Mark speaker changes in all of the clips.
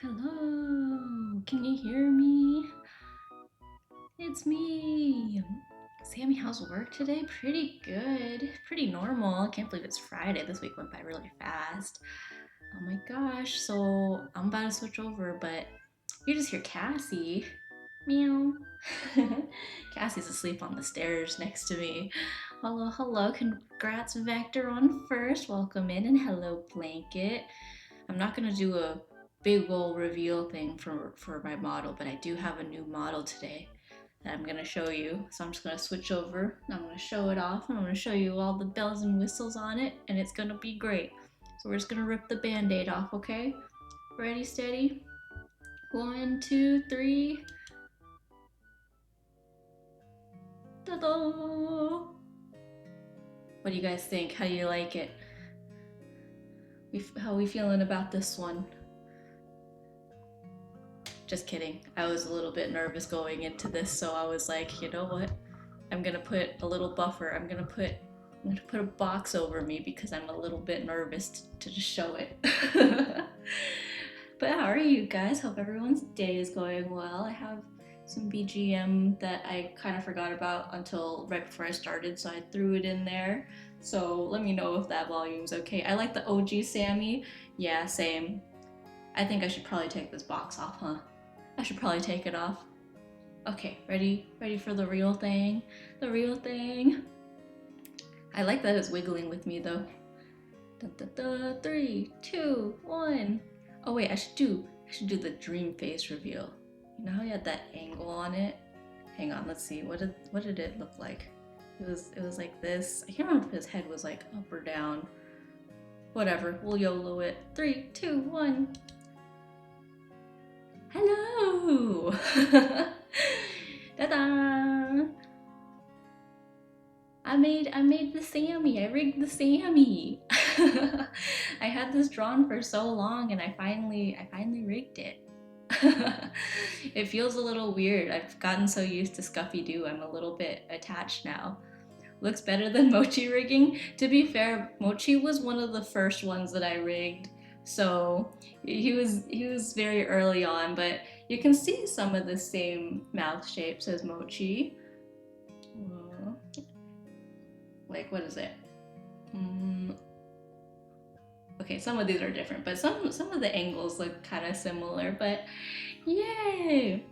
Speaker 1: Hello, can you hear me? It's me. Sammy, how's work today? Pretty good. Pretty normal. I can't believe it's Friday. This week went by really fast. Oh my gosh. So I'm about to switch over, but you just hear Cassie. Meow. Cassie's asleep on the stairs next to me. Hello, hello. Congrats, Vector, on first. Welcome in, and hello, Blanket. I'm not gonna do a big ol' reveal thing for my model, but I do have a new model today. that I'm gonna show you. So I'm just gonna switch over, and I'm gonna show it off, and I'm gonna show you all the bells and whistles on it, and it's gonna be great. So we're just gonna rip the band-aid off, okay? Ready, steady? 1, 2, 3. Ta-da! What do you guys think? How do you like it? How are we feeling about this one? Just kidding. I was a little bit nervous going into this, so I was like, you know what? I'm gonna put a little buffer. I'm gonna put a box over me because I'm a little bit nervous to just show it. But how are you guys? Hope everyone's day is going well. I have some BGM that I kind of forgot about until right before I started, so I threw it in there. So let me know if that volume's okay. I like the OG Sammy. Yeah, same. I think I should probably take this box off, huh? I should probably take it off. Okay, ready? Ready for the real thing? The real thing. I like that it's wiggling with me though. Da, da, da, 3, 2, 1. Oh wait, I should do the dream face reveal. You know how you had that angle on it? Hang on, let's see. What did it look like? It was like this. I can't remember if his head was like up or down. Whatever, we'll YOLO it. 3, 2, 1. Hello! Ta-da! I made the Sammy. I rigged the Sammy. I had this drawn for so long, and I finally rigged it. It feels a little weird. I've gotten so used to Scuffy Doo. I'm a little bit attached now. Looks better than Mochi rigging. To be fair, Mochi was one of the first ones that I rigged, so he was very early on. But you can see some of the same mouth shapes as Mochi. Like, what is it? Okay, some of these are different, but some of the angles look kind of similar, but yay!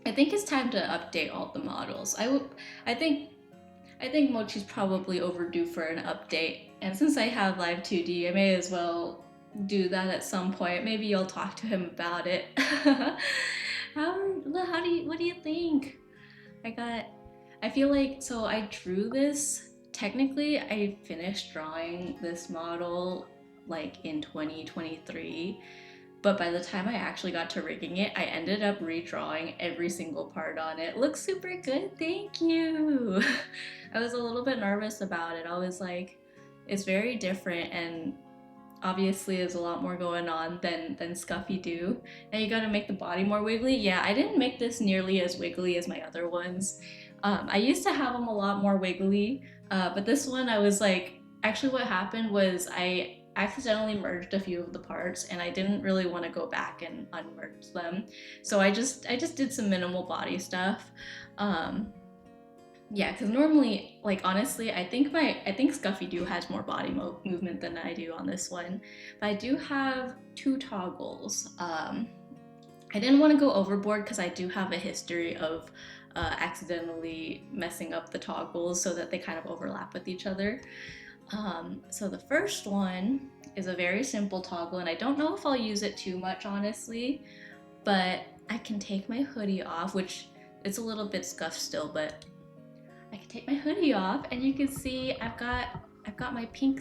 Speaker 1: I think it's time to update all the models. I think Mochi's probably overdue for an update, and since I have Live 2D, I may as well do that at some point. Maybe you'll talk to him about it. What do you think? I feel like, so I drew this. Technically, I finished drawing this model like in 2023, but by the time I actually got to rigging it, I ended up redrawing every single part on it. Looks super good, thank you! I was a little bit nervous about it. I was like, it's very different, and obviously there's a lot more going on than Scuffy Doo. And you gotta make the body more wiggly. Yeah, I didn't make this nearly as wiggly as my other ones. I used to have them a lot more wiggly, but this one I was like, actually what happened was I accidentally merged a few of the parts, and I didn't really want to go back and unmerge them. So I just did some minimal body stuff. Yeah, because normally, like honestly, I think Scuffy Doo has more body movement than I do on this one. But I do have 2 toggles. I didn't want to go overboard because I do have a history of accidentally messing up the toggles so that they kind of overlap with each other. So the first one is a very simple toggle, and I don't know if I'll use it too much, honestly, but I can take my hoodie off, which it's a little bit scuffed still, but I can take my hoodie off, and you can see I've got my pink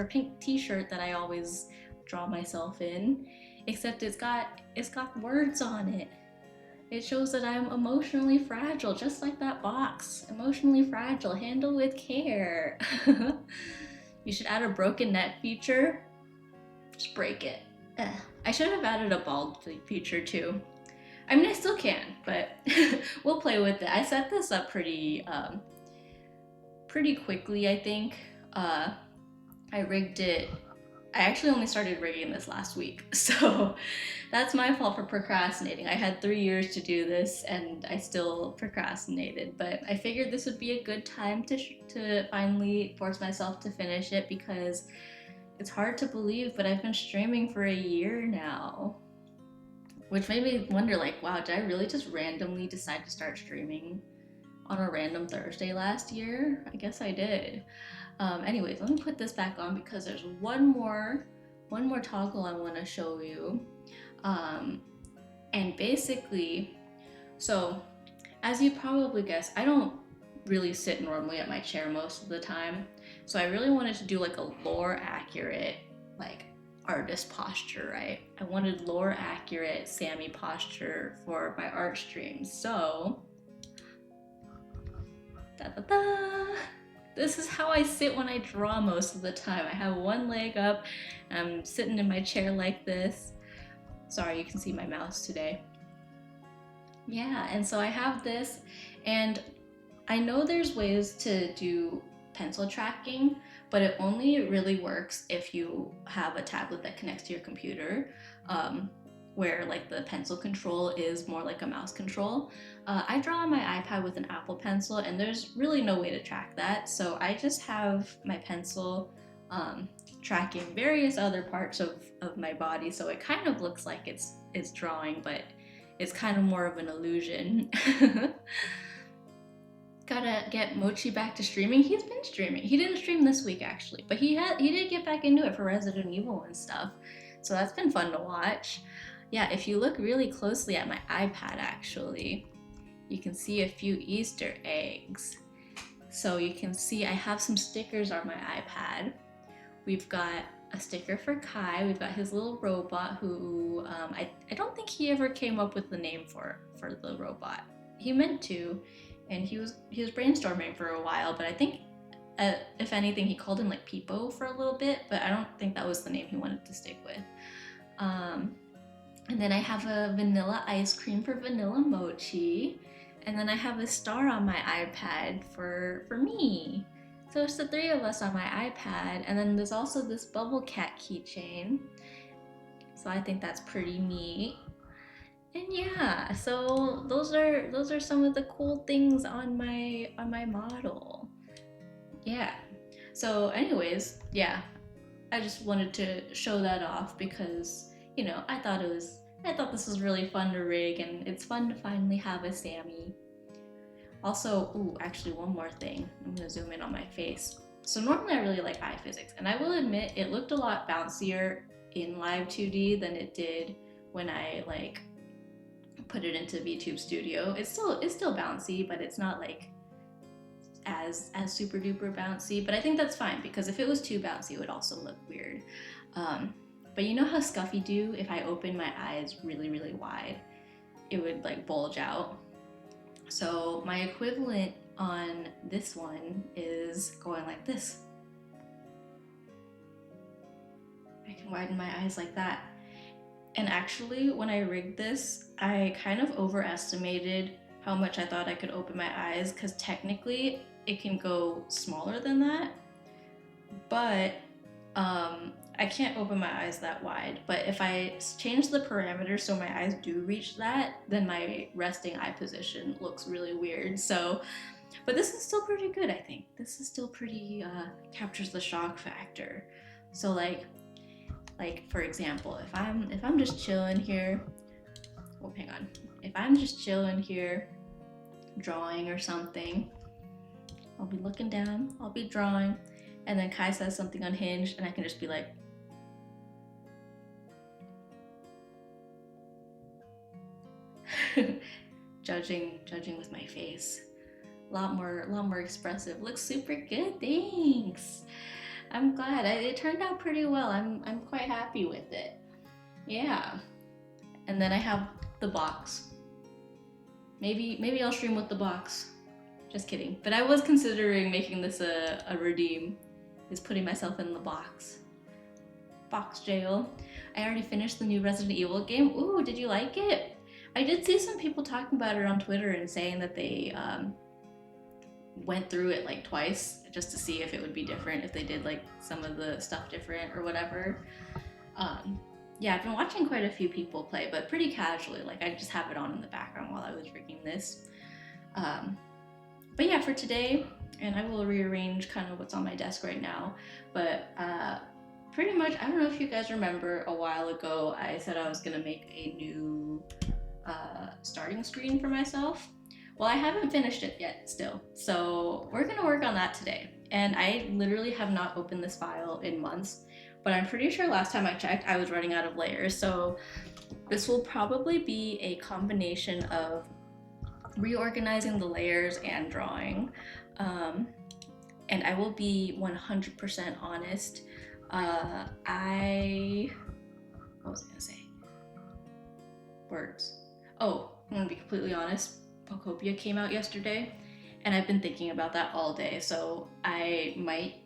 Speaker 1: pink t-shirt that I always draw myself in, except it's got words on it. It shows that I'm emotionally fragile, just like that box. Emotionally fragile, handle with care. You should add a broken neck feature. Just break it. I should have added a bald feature too. I mean, I still can, but we'll play with it. I set this up pretty quickly, I think. I rigged it. I actually only started rigging this last week, so that's my fault for procrastinating. I had 3 years to do this, and I still procrastinated, but I figured this would be a good time to finally force myself to finish it, because it's hard to believe, but I've been streaming for a year now. Which made me wonder, like, wow, did I really just randomly decide to start streaming on a random Thursday last year? I guess I did. Anyways, let me put this back on because there's one more toggle I want to show you. And basically, so As you probably guessed, I don't really sit normally at my chair most of the time. So I really wanted to do like a lore accurate, like artist posture, right? I wanted lore accurate Sammy posture for my art streams. So, da da da. This is how I sit when I draw most of the time. I have one leg up, I'm sitting in my chair like this. Sorry, you can see my mouse today. Yeah, and so I have this, and I know there's ways to do pencil tracking, but it only really works if you have a tablet that connects to your computer, where like the pencil control is more like a mouse control. I draw on my iPad with an Apple Pencil, and there's really no way to track that. So I just have my pencil tracking various other parts of my body, so it kind of looks like it's drawing, but it's kind of more of an illusion. Gotta get Mochi back to streaming. He's been streaming. He didn't stream this week actually, but he did get back into it for Resident Evil and stuff. So that's been fun to watch. Yeah, if you look really closely at my iPad actually, you can see a few Easter eggs. So you can see I have some stickers on my iPad. We've got a sticker for Kai. We've got his little robot who I don't think he ever came up with the name for the robot. He meant to, and he was brainstorming for a while, but I think if anything he called him like Peepo for a little bit, but I don't think that was the name he wanted to stick with. And then I have a vanilla ice cream for Vanilla Mochi, and then I have a star on my iPad for me. So it's the three of us on my iPad, and then there's also this bubble cat keychain. So I think that's pretty neat. And yeah, so those are some of the cool things on my model. Yeah. So anyways, yeah, I just wanted to show that off because, you know, I thought this was really fun to rig, and it's fun to finally have a Sammy. Also, ooh, actually one more thing. I'm gonna zoom in on my face. So normally I really like eye physics, and I will admit it looked a lot bouncier in live 2D than it did when I like put it into VTube Studio. It's still bouncy, but it's not like as super duper bouncy. But I think that's fine because if it was too bouncy, it would also look weird. But you know how Scuffy do? If I open my eyes really really wide, it would like bulge out. So my equivalent on this one is going like this. I can widen my eyes like that. And actually, when I rigged this, I kind of overestimated how much I thought I could open my eyes, because technically it can go smaller than that. But I can't open my eyes that wide, but if I change the parameters so my eyes do reach that, then my resting eye position looks really weird. So, but this is still pretty good, I think. This is still pretty, captures the shock factor. So like for example, if I'm just chilling here, oh, hang on. If I'm just chilling here, drawing or something, I'll be looking down, I'll be drawing, and then Kai says something unhinged, and I can just be like, judging with my face. A lot more expressive. Looks super good. Thanks. I'm glad. It turned out pretty well. I'm quite happy with it. Yeah. And then I have the box. Maybe I'll stream with the box. Just kidding. But I was considering making this a redeem. Is putting myself in the box. Box jail. I already finished the new Resident Evil game. Ooh, did you like it? I did see some people talking about it on Twitter and saying that they went through it like twice just to see if it would be different, if they did like some of the stuff different or whatever. Yeah, I've been watching quite a few people play, but pretty casually. Like I just have it on in the background while I was rigging this. But yeah, for today, and I will rearrange kind of what's on my desk right now, but pretty much, I don't know if you guys remember a while ago, I said I was gonna make a new starting screen for myself. Well, I haven't finished it yet still, so we're gonna work on that today. And I literally have not opened this file in months, but I'm pretty sure last time I checked, I was running out of layers. So this will probably be a combination of reorganizing the layers and drawing. Um, and I will be 100% honest. What was I gonna say? Words. Oh, I'm gonna be completely honest. Pokopia came out yesterday, and I've been thinking about that all day, so I might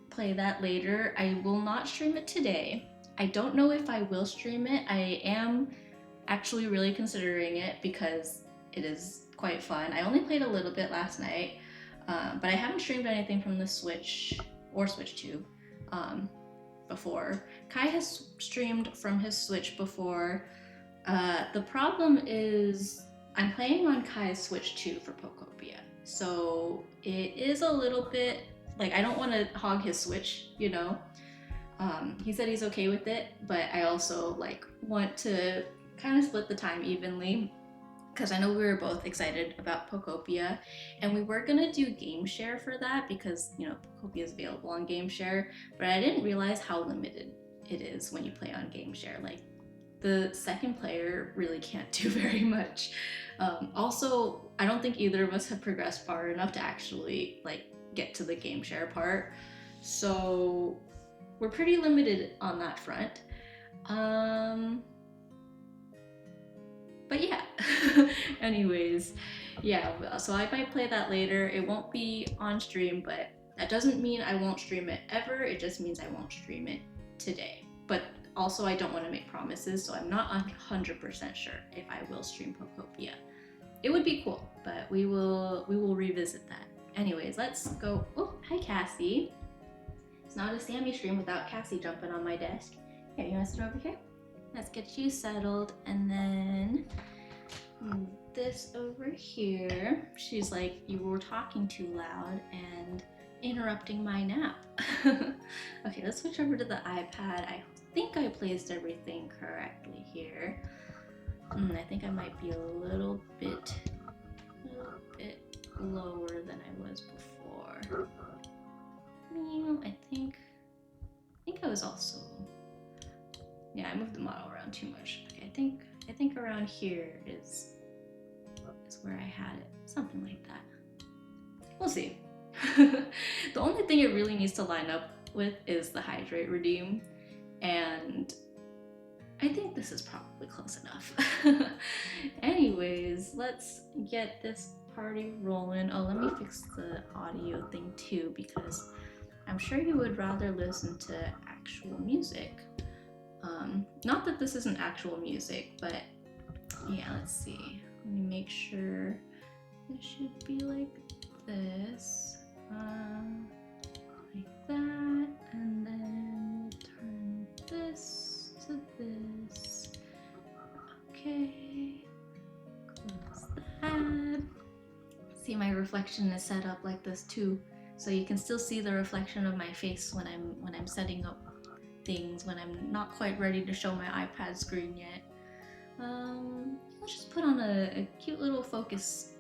Speaker 1: play that later. I will not stream it today. I don't know if I will stream it. I am actually really considering it because it is quite fun. I only played a little bit last night, but I haven't streamed anything from the Switch or Switch 2 before. Kai has streamed from his Switch before. The problem is I'm playing on Kai's Switch 2 for Pokopia, so it is a little bit like I don't want to hog his Switch, you know. He said he's okay with it, but I also like want to kind of split the time evenly because I know we were both excited about Pokopia, and we were gonna do Game Share for that because you know Pokopia is available on Game Share, but I didn't realize how limited it is when you play on Game Share. Like the second player really can't do very much. Also, I don't think either of us have progressed far enough to actually like get to the Game Share part, so we're pretty limited on that front. But yeah. Anyways, yeah, so I might play that later. It won't be on stream, but that doesn't mean I won't stream it ever. It just means I won't stream it today. But also, I don't want to make promises, so I'm not 100% sure if I will stream Pokopia. It would be cool, but we will revisit that. Anyways, let's go. Oh, hi Cassie. It's not a Sammy stream without Cassie jumping on my desk. Here, you want to sit over here? Let's get you settled, and then move this over here. She's like, you were talking too loud and interrupting my nap. Okay, let's switch over to the iPad. I think I placed everything correctly here. I think I might be a little bit lower than I was before. I think I was also, yeah, I moved the model around too much. Okay, I think around here is where I had it, something like that. We'll see. The only thing it really needs to line up with is the hydrate redeem, and I think this is probably close enough. Anyways, let's get this party rolling. Oh, let me fix the audio thing too, because I'm sure you would rather listen to actual music. Not that this isn't actual music, but yeah, let's see. Let me make sure it should be like this, like that, and then we'll turn this to this. Okay, close that. See, my reflection is set up like this too, so you can still see the reflection of my face when I'm setting up things, when I'm not quite ready to show my iPad screen yet. Let's just put on a cute little focus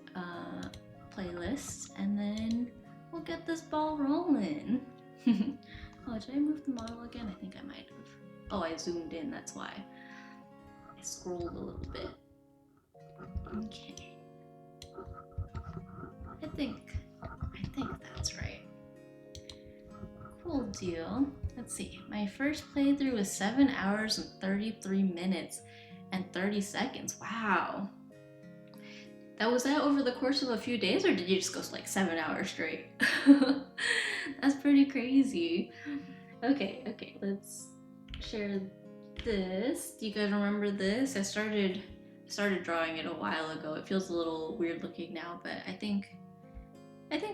Speaker 1: playlist, and then we'll get this ball rolling. Oh, did I move the model again? I think I might have. Oh, I zoomed in, that's why. I scrolled a little bit. Okay. I think that's right. Cool deal. Let's see. My first playthrough was 7 hours and 33 minutes and 30 seconds. Wow. Was that over the course of a few days, or did you just go like 7 hours straight? That's pretty crazy. Okay, let's share this. Do you guys remember this? I started drawing it a while ago. It feels a little weird looking now, but I think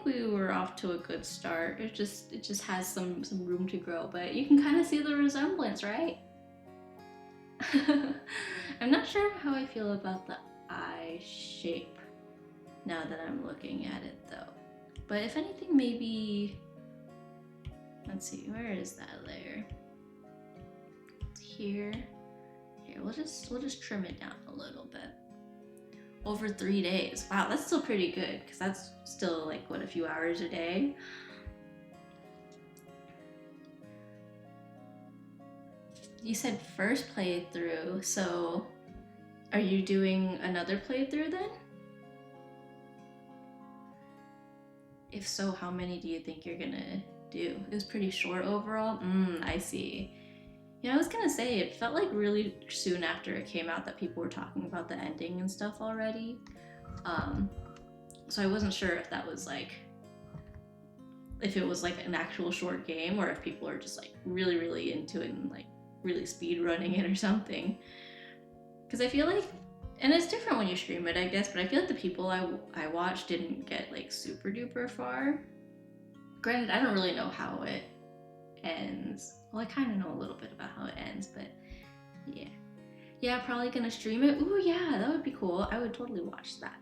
Speaker 1: we were off to a good start. It just has some room to grow, but you can kind of see the resemblance, right? I'm not sure how I feel about the eye shape now that I'm looking at it though. But if anything, maybe, let's see, where is that layer? It's here. Here, we'll just trim it down a little bit. Over 3 days. Wow, that's still pretty good, because that's still like, what, a few hours a day? You said first playthrough, so are you doing another playthrough then? If so, how many do you think you're gonna do? It was pretty short overall. I see. Yeah, I was gonna say it felt like really soon after it came out that people were talking about the ending and stuff already. Um, so I wasn't sure if that was like if it was like an actual short game or if people are just like really really into it and like really speed running it or something. Because I feel like, and it's different when you stream it, I guess, but I feel like the people I watched didn't get like super duper far. Granted, I don't really know how it ends. Well, I kind of know a little bit about how it ends, but yeah. Yeah, probably gonna stream it. Ooh, yeah, that would be cool. I would totally watch that.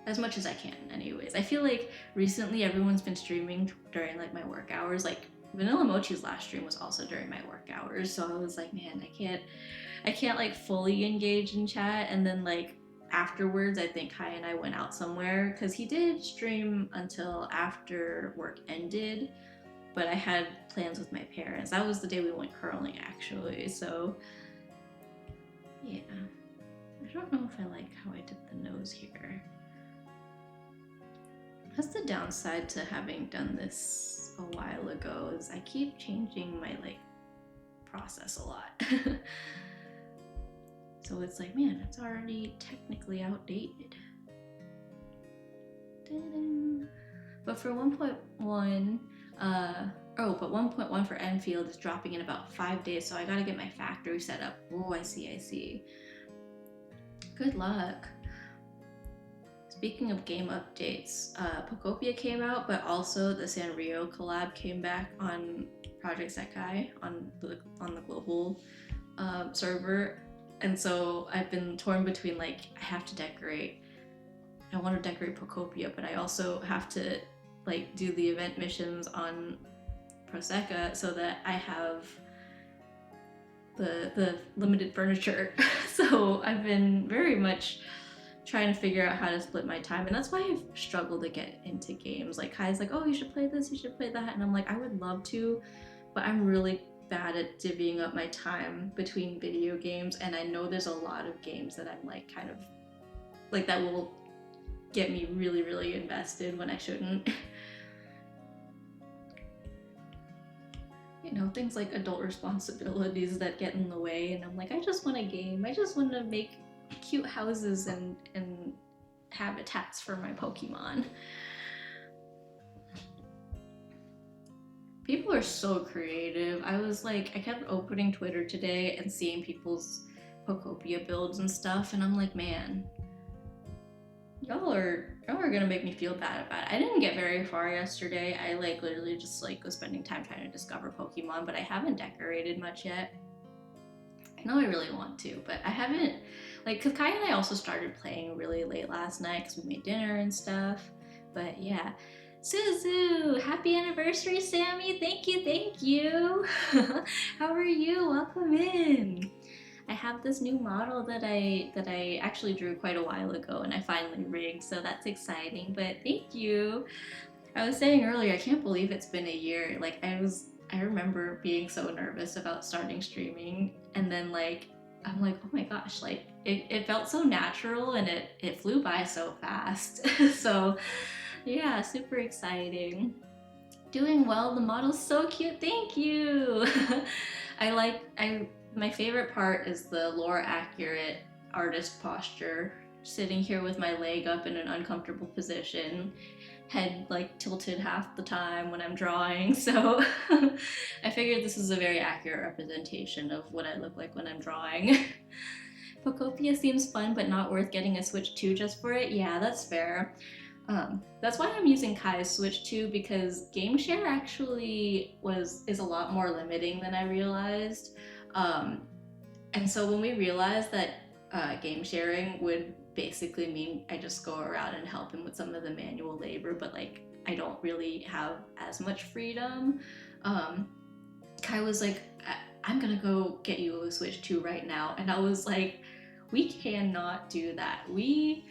Speaker 1: As much as I can, anyways. I feel like recently everyone's been streaming during like my work hours. Like Vanilla Mochi's last stream was also during my work hours, so I was like, man, I can't like fully engage in chat. And then like afterwards, I think Kai and I went out somewhere because he did stream until after work ended, but I had plans with my parents. That was the day we went curling actually. So yeah, I don't know if I like how I did the nose here. That's the downside to having done this a while ago, is I keep changing my like process a lot. So it's like, man, it's already technically outdated. Ta-da. But for 1.1, but 1.1 for Enfield is dropping in about 5 days, so I gotta get my factory set up. Oh, I see. Good luck. Speaking of game updates, Pokopia came out, but also the Sanrio collab came back on Project Sekai on the global server, and so I've been torn between like I have to decorate. I want to decorate Pokopia, but I also have to like do the event missions on Prosecca so that I have the limited furniture. So I've been very much trying to figure out how to split my time, and that's why I've struggled to get into games. Like Kai's like, oh, you should play this, you should play that, and I'm like, I would love to, but I'm really bad at divvying up my time between video games, and I know there's a lot of games that I'm like kind of like that will get me really really invested when I shouldn't. You know, things like adult responsibilities that get in the way, and I'm like, I just want a game, I just want to make cute houses and habitats for my Pokemon. People are so creative. I kept opening Twitter today and seeing people's Pokopia builds and stuff, and I'm like, man, y'all are gonna make me feel bad about it. I didn't get very far yesterday. I like literally just like was spending time trying to discover Pokemon, but I haven't decorated much yet. I know I really want to, but I haven't, like, because Kai and I also started playing really late last night because we made dinner and stuff. But yeah, Suzu, happy anniversary, Sammy. Thank you. How are you? Welcome in. I have this new model that I actually drew quite a while ago and I finally rigged, so that's exciting. But thank you. I was saying earlier, I can't believe it's been a year. Like I remember being so nervous about starting streaming, and then like I'm like, oh my gosh, like it felt so natural and it flew by so fast. So yeah, super exciting. Doing well, the model's so cute, thank you. I my favorite part is the lore accurate artist posture, sitting here with my leg up in an uncomfortable position, head like tilted half the time when I'm drawing. So I figured this is a very accurate representation of what I look like when I'm drawing. Pokopia seems fun, but not worth getting a Switch 2 just for it. Yeah, that's fair. That's why I'm using Kai's Switch 2, because game share actually is a lot more limiting than I realized. Um, and so when we realized that game sharing would basically mean I just go around and help him with some of the manual labor, but like I don't really have as much freedom. Um, Kai was like, I'm gonna go get you a Switch 2 right now. And I was like, we cannot do that. We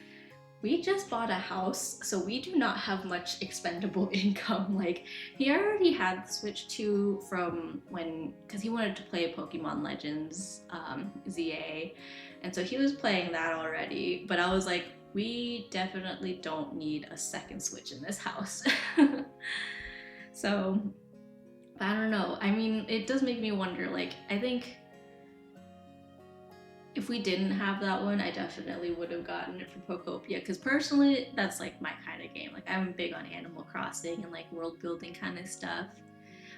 Speaker 1: just bought a house, so we do not have much expendable income. Like, he already had the Switch 2 from when, because he wanted to play Pokemon Legends ZA, and so he was playing that already. But I was like, We definitely don't need a second Switch in this house. So, I don't know. I mean, it does make me wonder. Like, I think if we didn't have that one, I definitely would have gotten it for Pokopia because personally, that's like my kind of game. Like, I'm big on Animal Crossing and like world building kind of stuff.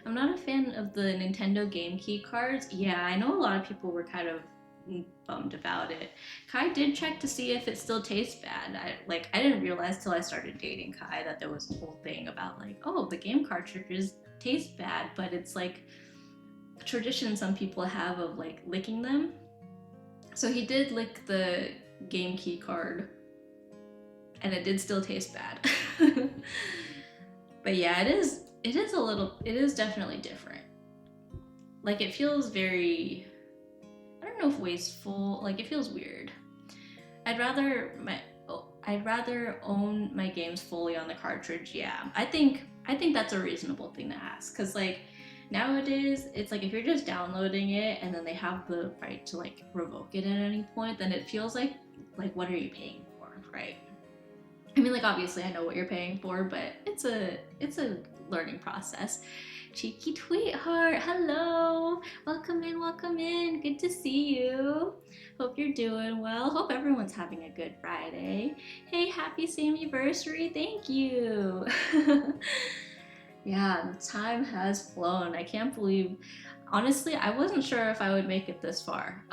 Speaker 1: I'm not a fan of the Nintendo Game Key cards. Yeah, I know a lot of people were kind of bummed about it. Kai did check to see if it still tastes bad. I didn't realize till I started dating Kai that there was a whole thing about like, oh, the game cartridges taste bad, but it's like a tradition some people have of like licking them. So he did lick the game key card, and it did still taste bad. But yeah, it is definitely different. Like it feels very, I don't know if wasteful. Like it feels weird. I'd rather my I'd rather own my games fully on the cartridge. Yeah, I think that's a reasonable thing to ask because like nowadays it's like if you're just downloading it and then they have the right to like revoke it at any point, then it feels like what are you paying for, right? I mean, like obviously I know what you're paying for, but it's a learning process. Cheeky Tweetheart, hello, welcome in, welcome in. Good to see you. Hope you're doing well. Hope everyone's having a good Friday. Hey, happy Samiversary. Thank you. Yeah, time has flown. I can't believe. Honestly, I wasn't sure if I would make it this far.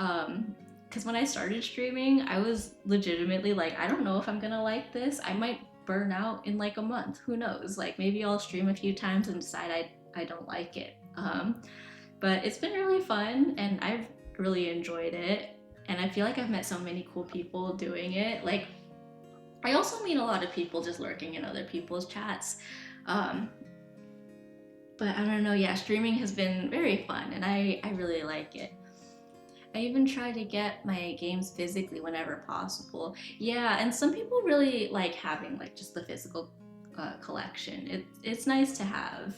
Speaker 1: Because when I started streaming, I was legitimately like, I don't know if I'm gonna like this. I might burn out in like a month. Who knows? Like maybe I'll stream a few times and decide I don't like it. But it's been really fun, and I've really enjoyed it. And I feel like I've met so many cool people doing it. Like I also meet a lot of people just lurking in other people's chats. Um, but I don't know, yeah, streaming has been very fun and I really like it. I even try to get my games physically whenever possible. Yeah, and some people really like having like just the physical collection. It's nice to have,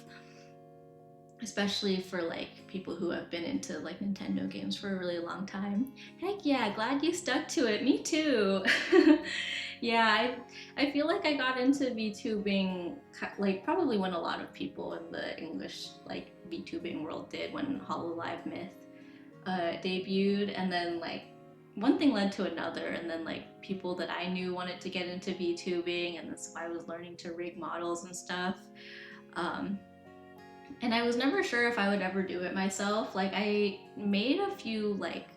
Speaker 1: especially for like people who have been into like Nintendo games for a really long time. Heck yeah, glad you stuck to it. Me too. Yeah, I feel like I got into VTubing like probably when a lot of people in the English like VTubing world did when Hololive Myth debuted, and then like one thing led to another, and then like people that I knew wanted to get into VTubing, and that's why I was learning to rig models and stuff. Um, and I was never sure if I would ever do it myself. Like I made a few like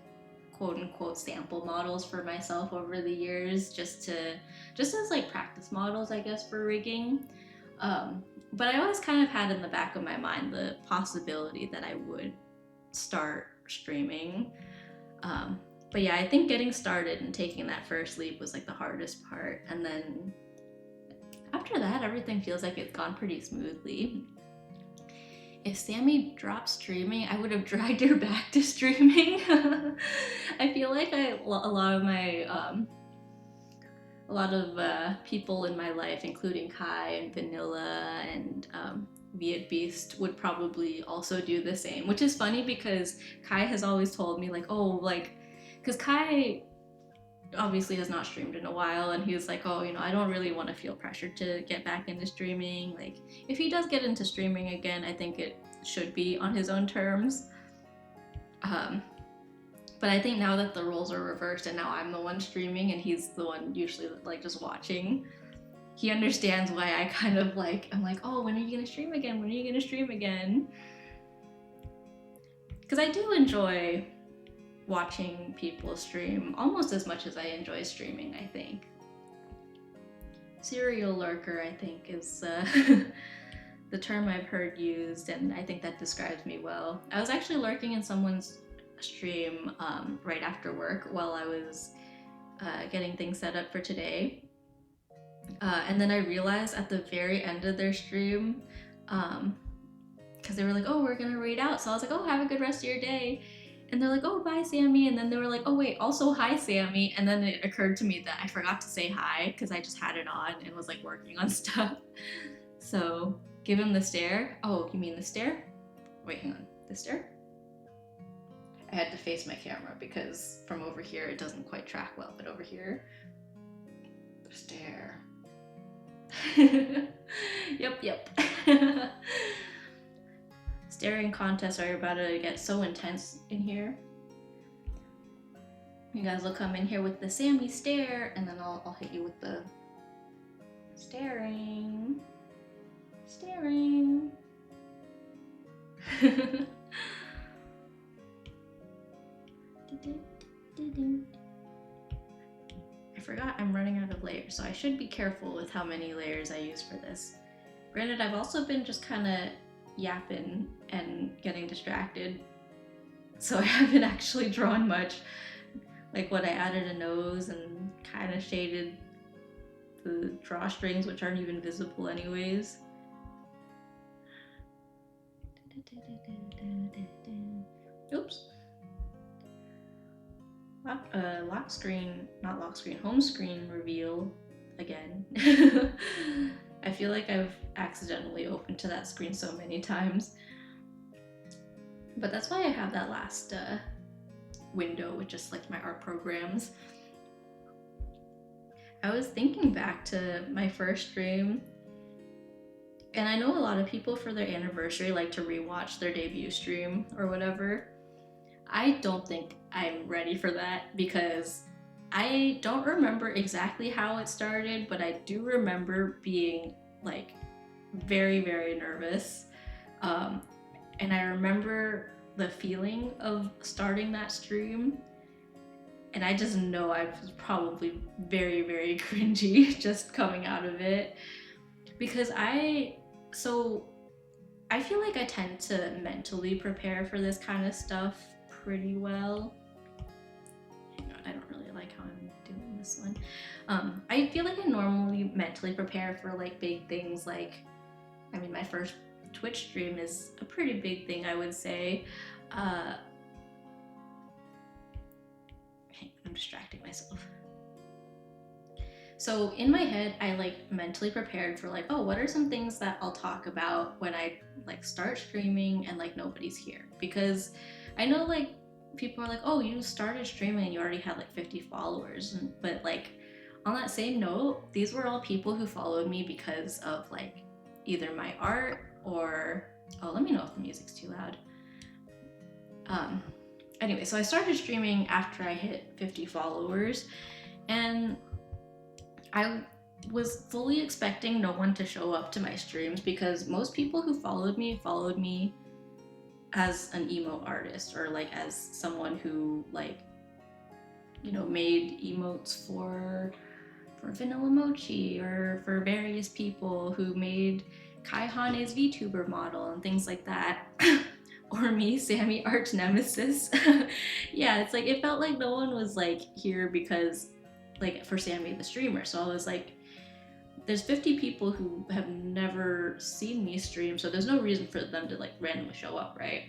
Speaker 1: quote unquote sample models for myself over the years just as like practice models, I guess, for rigging. Um, but I always kind of had in the back of my mind the possibility that I would start streaming. Um, but yeah, I think getting started and taking that first leap was like the hardest part. And then after that, everything feels like it's gone pretty smoothly. If Sammy dropped streaming, I would have dragged her back to streaming. I feel like a lot of people in my life, including Kai and Vanilla and Viet Beast, would probably also do the same. Which is funny because Kai has always told me like, oh, like, because Kai obviously has not streamed in a while, and he was like, oh, you know, I don't really want to feel pressured to get back into streaming. Like if he does get into streaming again, I think it should be on his own terms. um, but I think now that the roles are reversed and now I'm the one streaming and he's the one usually like just watching, he understands why I kind of like, I'm like, oh, when are you gonna stream again, when are you gonna stream again? Because I do enjoy watching people stream almost as much as I enjoy streaming, I think. Serial lurker, I think, is the term I've heard used, and I think that describes me well. I was actually lurking in someone's stream right after work while I was getting things set up for today. And then I realized at the very end of their stream, because they were like, oh, we're gonna read out. So I was like, oh, have a good rest of your day. And they're like, oh, bye, Sammy. And then they were like, oh, wait, also hi, Sammy. And then it occurred to me that I forgot to say hi because I just had it on and was like working on stuff. So give him the stare. Oh, you mean the stare? Wait, hang on. The stare? I had to face my camera because from over here it doesn't quite track well, but over here. Stare. Yep. Staring contests are about to get so intense in here. You guys will come in here with the Sammy stare, and then I'll hit you with the staring. I forgot I'm running out of layers, so I should be careful with how many layers I use for this. Granted, I've also been just kind of yapping and getting distracted, so I haven't actually drawn much. Like when I added a nose and kind of shaded the drawstrings, which aren't even visible anyways. Oops. Home screen reveal again. I feel like I've accidentally opened to that screen so many times. But that's why I have that last window with just like my art programs. I was thinking back to my first stream, and I know a lot of people for their anniversary like to rewatch their debut stream or whatever. I don't think I'm ready for that because I don't remember exactly how it started, but I do remember being like very, very nervous. And I remember the feeling of starting that stream. And I just know I was probably very, very cringy just coming out of it. Because I feel like I tend to mentally prepare for this kind of stuff pretty well. Hang on, I don't really like how I'm doing this one. I feel like I normally mentally prepare for like big things, like, I mean, my first Twitch stream is a pretty big thing, I would say. I'm distracting myself. So in my head, I like mentally prepared for like, oh, what are some things that I'll talk about when I like start streaming and like nobody's here? Because I know like people are like, oh, you started streaming and you already had like 50 followers. But like on that same note, these were all people who followed me because of like either my art or, oh, let me know if the music's too loud. Anyway, so I started streaming after I hit 50 followers, and I was fully expecting no one to show up to my streams because most people who followed me as an emo artist or like as someone who like, you know, made emotes for Vanilla Mochi or for various people who made Kai Hane's VTuber model and things like that. Or me, Sammy arch nemesis. Yeah, it's like it felt like no one was like here because like for Sammy the streamer. So I was like, there's 50 people who have never seen me stream, so there's no reason for them to like randomly show up, right?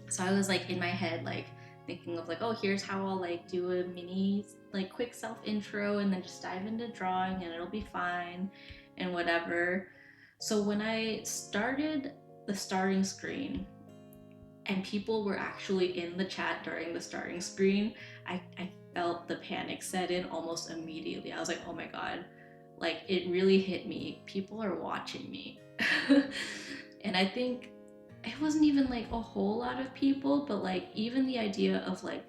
Speaker 1: So I was like in my head like thinking of like, oh, here's how I'll like do a mini like quick self intro and then just dive into drawing and it'll be fine and whatever. So when I started the starting screen and people were actually in the chat during the starting screen, I felt the panic set in almost immediately. I was like, oh my God, like it really hit me. People are watching me. And I think it wasn't even like a whole lot of people, but like even the idea of like,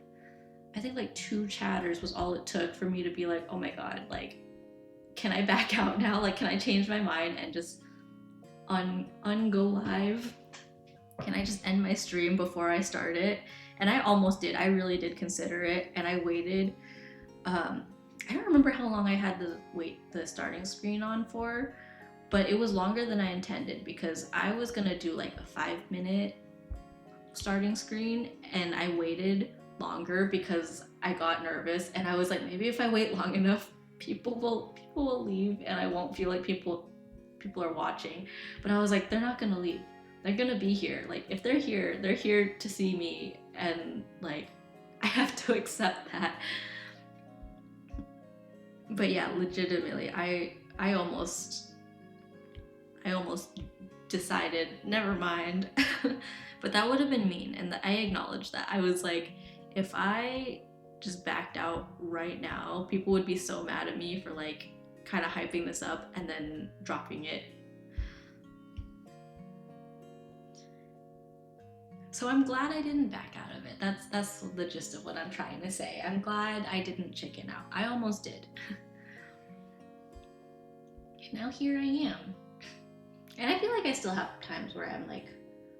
Speaker 1: I think like 2 chatters was all it took for me to be like, oh my God, like, can I back out now? Like, can I change my mind and just ungo live? Can I just end my stream before I start it? And I almost did. I really did consider it, and I waited. I don't remember how long I had to wait the starting screen on for, but it was longer than I intended because I was gonna do like a 5-minute starting screen, and I waited longer because I got nervous, and I was like, maybe if I wait long enough, people will leave, and I won't feel like people are watching. But I was like, they're not gonna leave. They're gonna be here. Like if they're here to see me, and like I have to accept that. But yeah, legitimately, I almost decided never mind. But that would have been mean, and I acknowledged that. I was like, if I just backed out right now, people would be so mad at me for like kind of hyping this up and then dropping it. So I'm glad I didn't back out of it. That's the gist of what I'm trying to say. I'm glad I didn't chicken out. I almost did. Now here I am. And I feel like I still have times where I'm like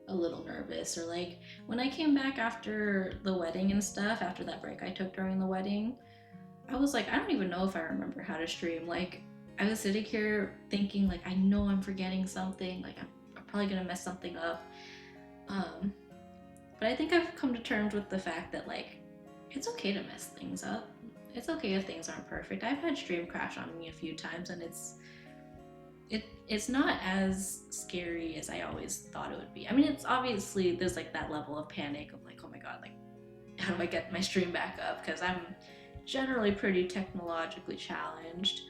Speaker 1: a little nervous, or like when I came back after the wedding and stuff, after that break I took during the wedding, I was like, I don't even know if I remember how to stream. Like, I was sitting here thinking, like, I know I'm forgetting something. Like, I'm probably gonna mess something up. But I think I've come to terms with the fact that, like, it's okay to mess things up. It's okay if things aren't perfect. I've had stream crash on me a few times, and it's not as scary as I always thought it would be. I mean, it's obviously, there's like that level of panic of like, oh my god, like, how do I get my stream back up? Because I'm generally pretty technologically challenged.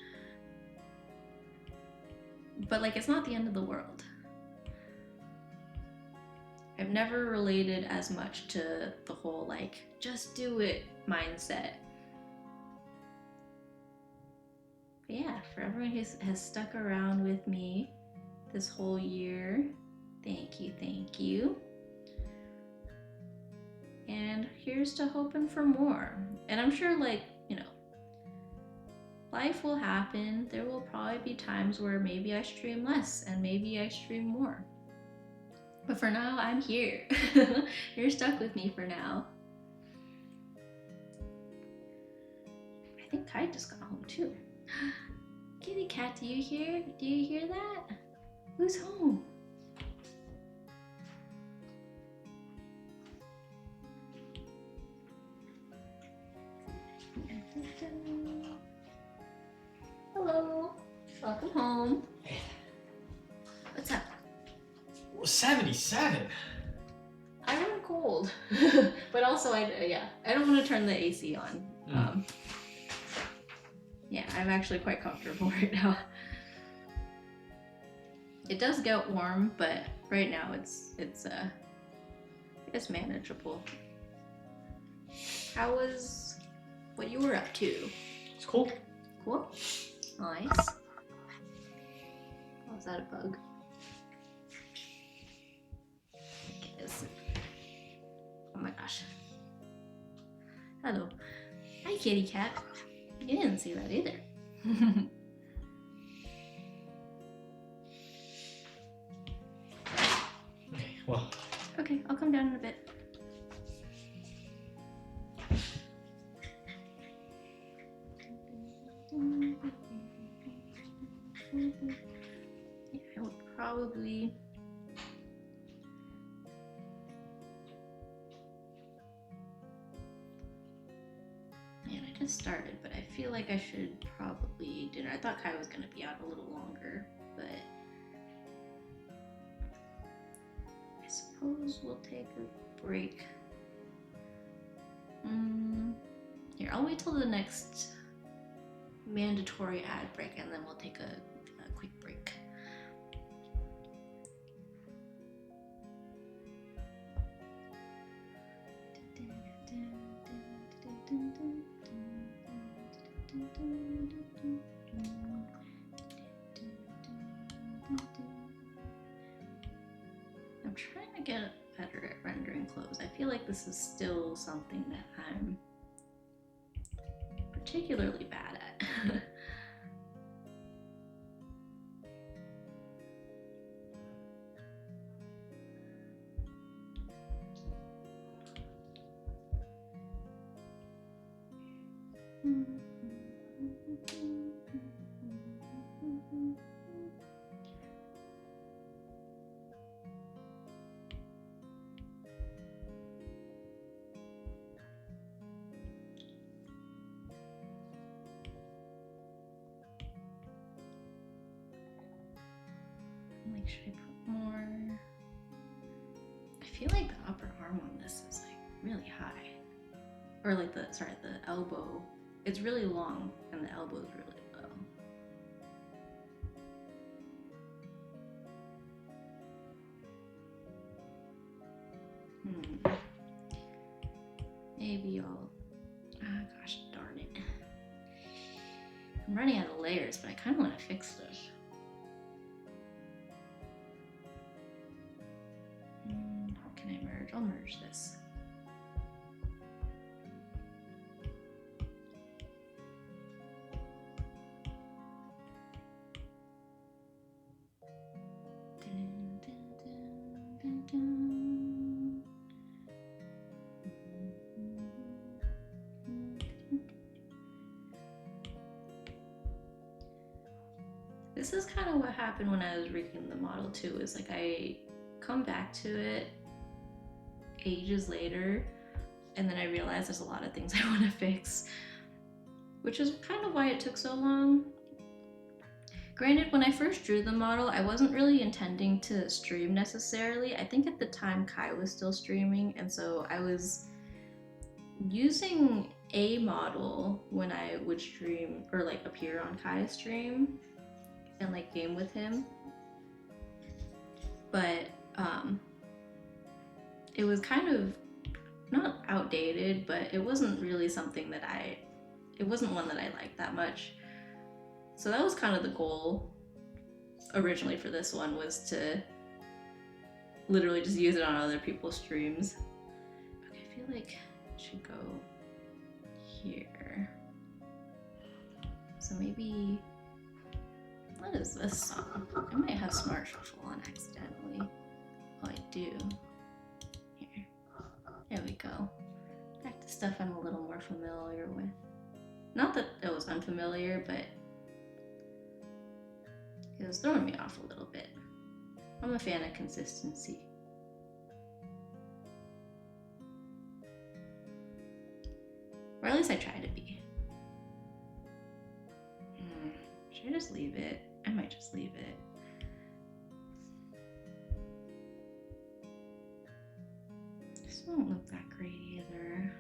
Speaker 1: But like, it's not the end of the world. I've never related as much to the whole like, just do it mindset. But yeah, for everyone who has stuck around with me this whole year, thank you, thank you. And here's to hoping for more. And I'm sure, like, you know, life will happen. There will probably be times where maybe I stream less and maybe I stream more. But for now, I'm here. You're stuck with me for now. I think Kai just got home too. Kitty cat, do you hear that? Who's home? Hello, welcome home. What's up?
Speaker 2: 77.
Speaker 1: I run cold, but also I don't want to turn the AC on. Yeah, I'm actually quite comfortable right now. It does get warm, but right now it's manageable. How was what you were up to?
Speaker 2: It's cool.
Speaker 1: Cool. Nice. Oh, is that a bug? Oh my gosh. Hello. Hi, kitty cat. You didn't see that either.
Speaker 2: Okay, well.
Speaker 1: Okay, I'll come down in a bit. Yeah, I would probably... Man, I just started, but I feel like I should probably eat dinner. I thought Kai was going to be out a little longer, but... I suppose we'll take a break. Here, I'll wait till the next mandatory ad break and then we'll take a quick break. I'm trying to get better at rendering clothes. I feel like this is still something that I'm particularly bad at. Like, should I put more? I feel like the upper arm on this is like really high. Or like the elbow. It's really long and the elbow is really low. Maybe I'll... Ah, gosh darn it. I'm running out of layers, but I kind of want to fix this. How can I merge? I'll merge this. This is kind of what happened when I was rigging the model too, is like I come back to it ages later and then I realize there's a lot of things I want to fix, which is kind of why it took so long. Granted, when I first drew the model, I wasn't really intending to stream necessarily. I think at the time Kai was still streaming, and so I was using a model when I would stream or like appear on Kai's stream and like game with him. But it was kind of not outdated, but it wasn't really something that it wasn't one that I liked that much. So that was kind of the goal originally for this one, was to literally just use it on other people's streams. Okay, I feel like it should go here. So maybe, what is this song? I might have Smart Shuffle on accidentally. Oh, I do. Here. There we go. Back to stuff I'm a little more familiar with. Not that it was unfamiliar, but it was throwing me off a little bit. I'm a fan of consistency. Or at least I try to be. Should I just leave it? I might just leave it. This won't look that great either.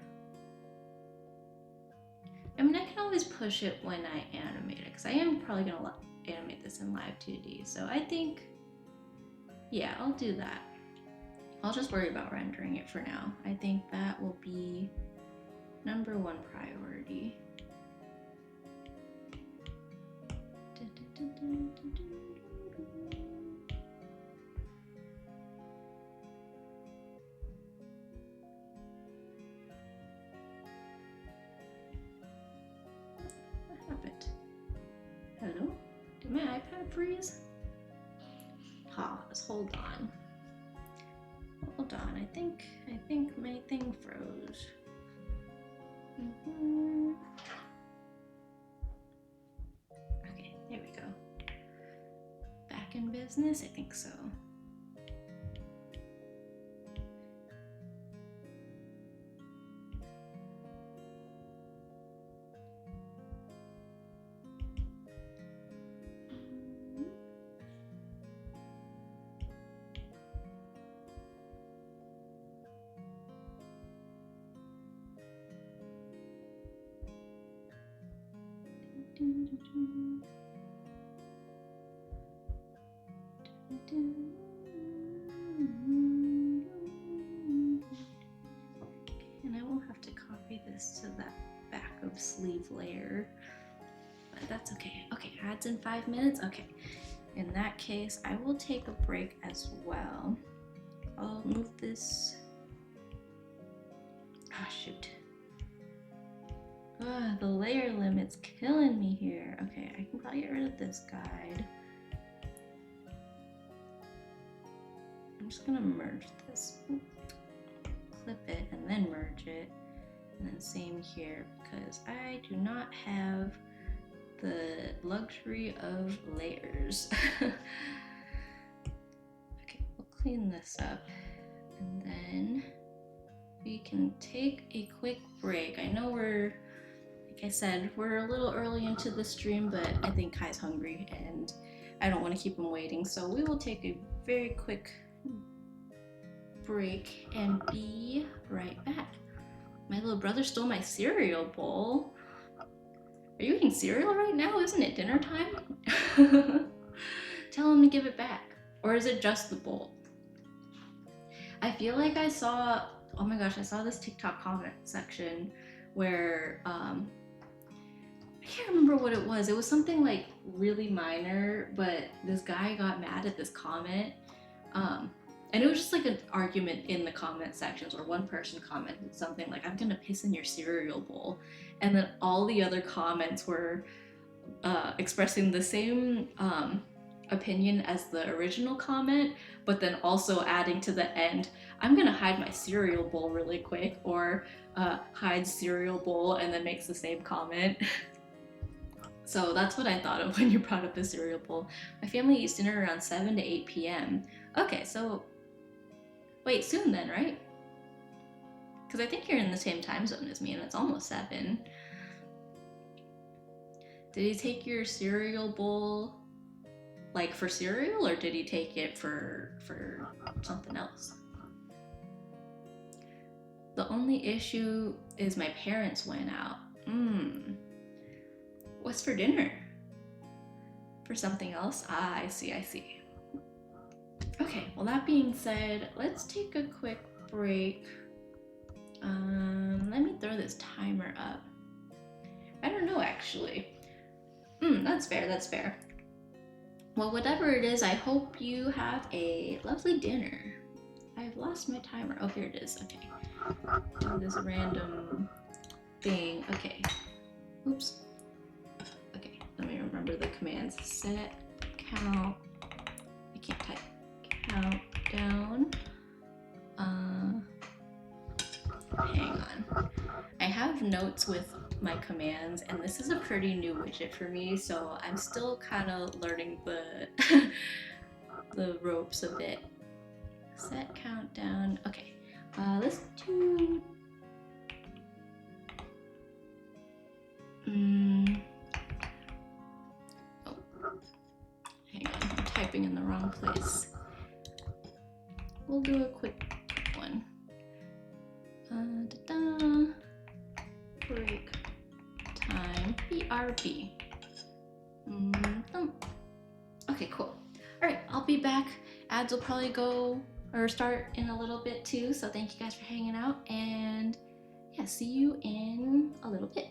Speaker 1: I mean, I can always push it when I animate it, because I am probably going to animate this in Live 2D. So I think, yeah, I'll do that. I'll just worry about rendering it for now. I think that will be number one priority. What happened? Hello? Did my iPad freeze? Pause. Hold on. Hold on. I think my thing froze. Okay, there we go. Back in business? I think so. And I will have to copy this to that back of sleeve layer, but that's okay. Okay, ads in 5 minutes. Okay, in that case, I will take a break as well. I'll move this. Ah, shoot. The layer limit's killing me here. Okay, I can probably get rid of this guide. I'm just gonna merge this. Clip it and then merge it. And then same here, because I do not have the luxury of layers. Okay, we'll clean this up. And then we can take a quick break. I know we're, like I said, we're a little early into the stream, but I think Kai's hungry and I don't want to keep him waiting. So we will take a very quick break and be right back. My little brother stole my cereal bowl. Are you eating cereal right now? Isn't it dinner time? Tell him to give it back. Or is it just the bowl? I feel like I saw, oh my gosh, I saw this TikTok comment section where I can't remember what it was. It was something like really minor, but this guy got mad at this comment. Um, and it was just like an argument in the comment sections, or one person commented something like, I'm gonna piss in your cereal bowl. And then all the other comments were expressing the same opinion as the original comment, but then also adding to the end, I'm gonna hide my cereal bowl really quick, or hide cereal bowl, and then makes the same comment. So that's what I thought of when you brought up the cereal bowl. My family eats dinner around 7 to 8 p.m. Okay, so wait, soon then, right? Because I think you're in the same time zone as me, and it's almost 7. Did he take your cereal bowl like for cereal, or did he take it for something else? The only issue is my parents went out. What's for dinner? For something else? Ah, I see, I see. Okay, well, that being said, let's take a quick break. Let me throw this timer up. I don't know, actually. That's fair, that's fair. Well, whatever it is, I hope you have a lovely dinner. I've lost my timer. Oh, here it is. Okay. Do this random thing. Okay. Oops. Okay, let me remember the commands. Set, count. I can't type. Countdown. Hang on. I have notes with my commands, and this is a pretty new widget for me, so I'm still kind of learning the the ropes a bit. Set countdown. Okay, let's do. Oh, hang on, I'm typing in the wrong place. We'll do a quick one. Break time. BRB. Okay, cool. All right, I'll be back. Ads will probably go or start in a little bit too. So thank you guys for hanging out, and yeah, see you in a little bit.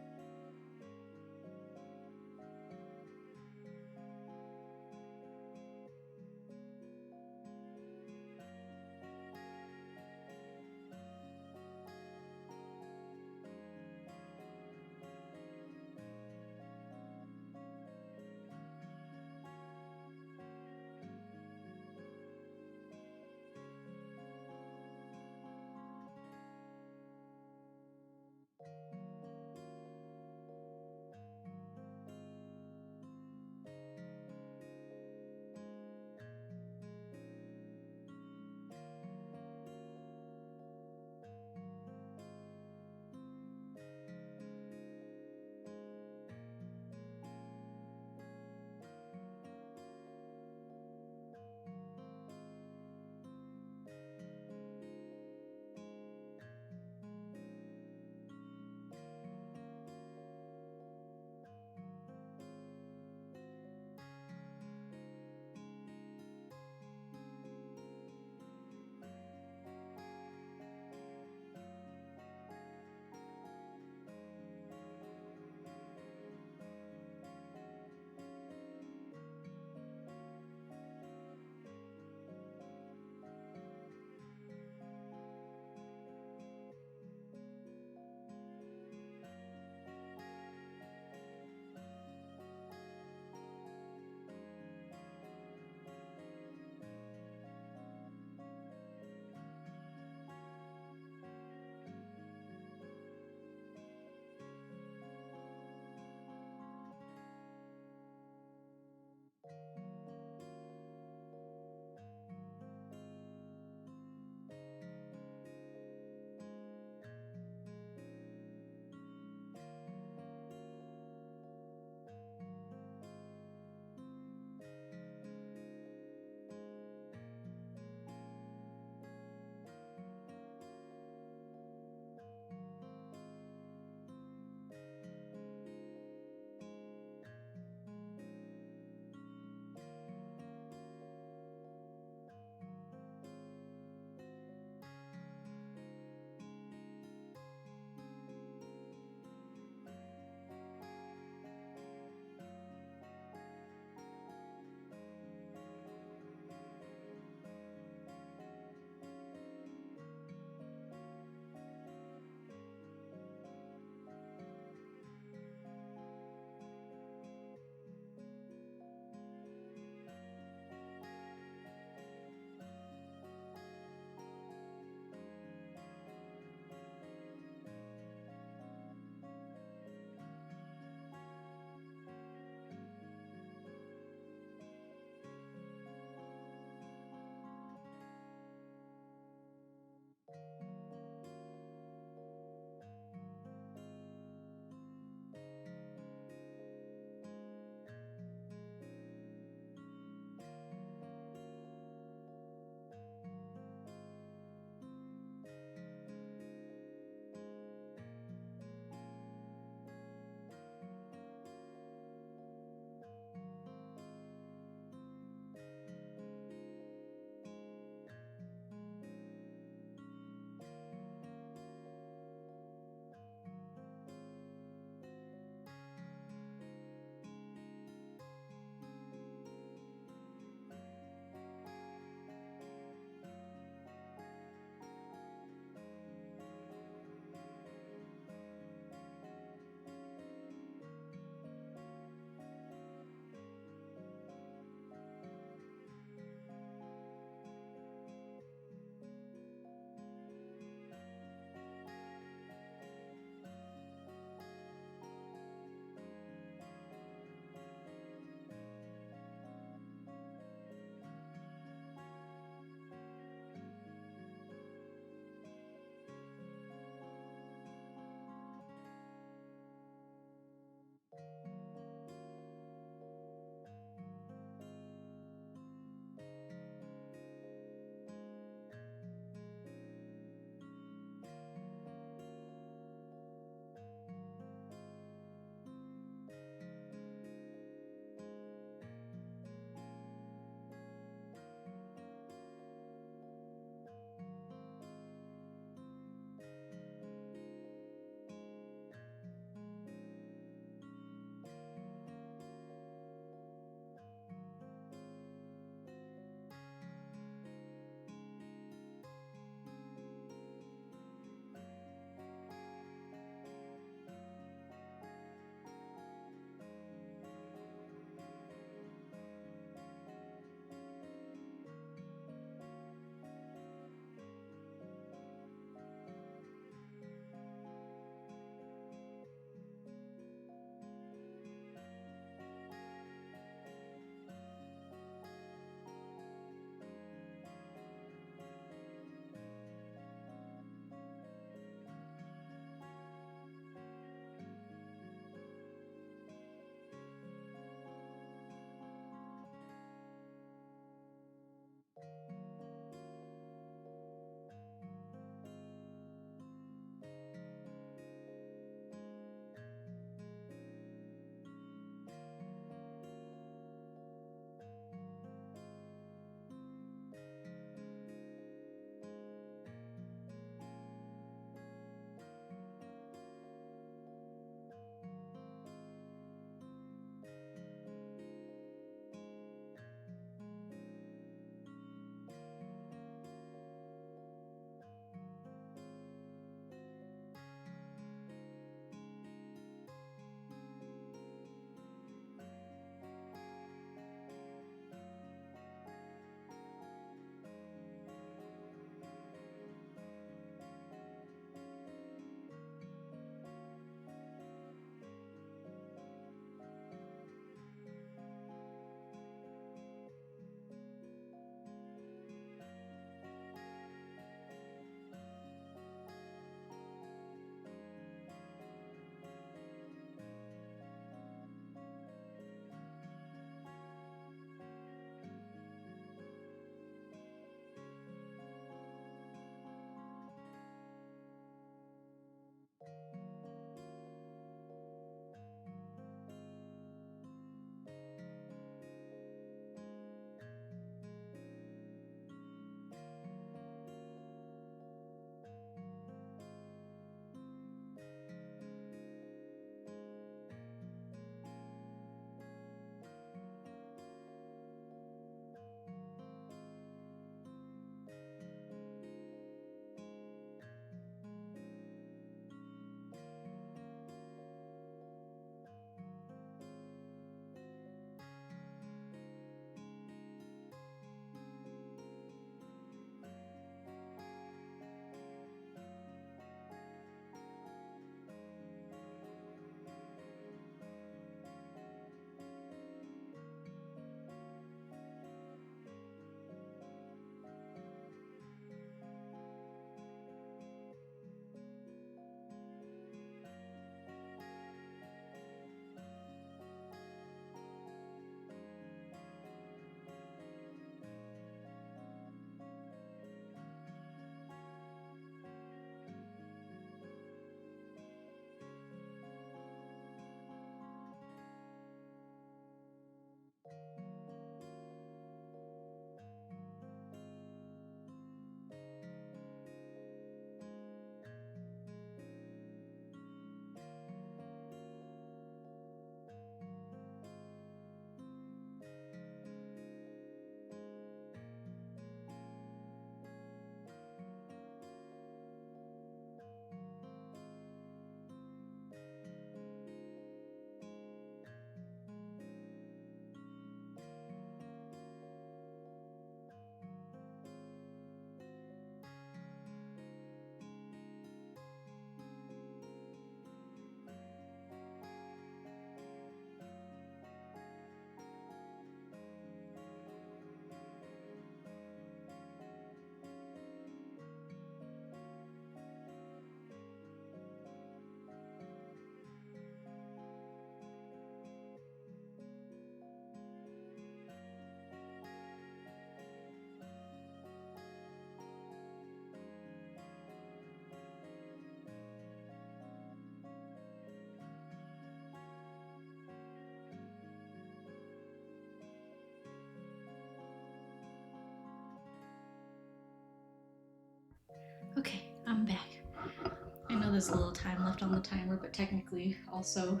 Speaker 1: there's a little time left on the timer, but technically also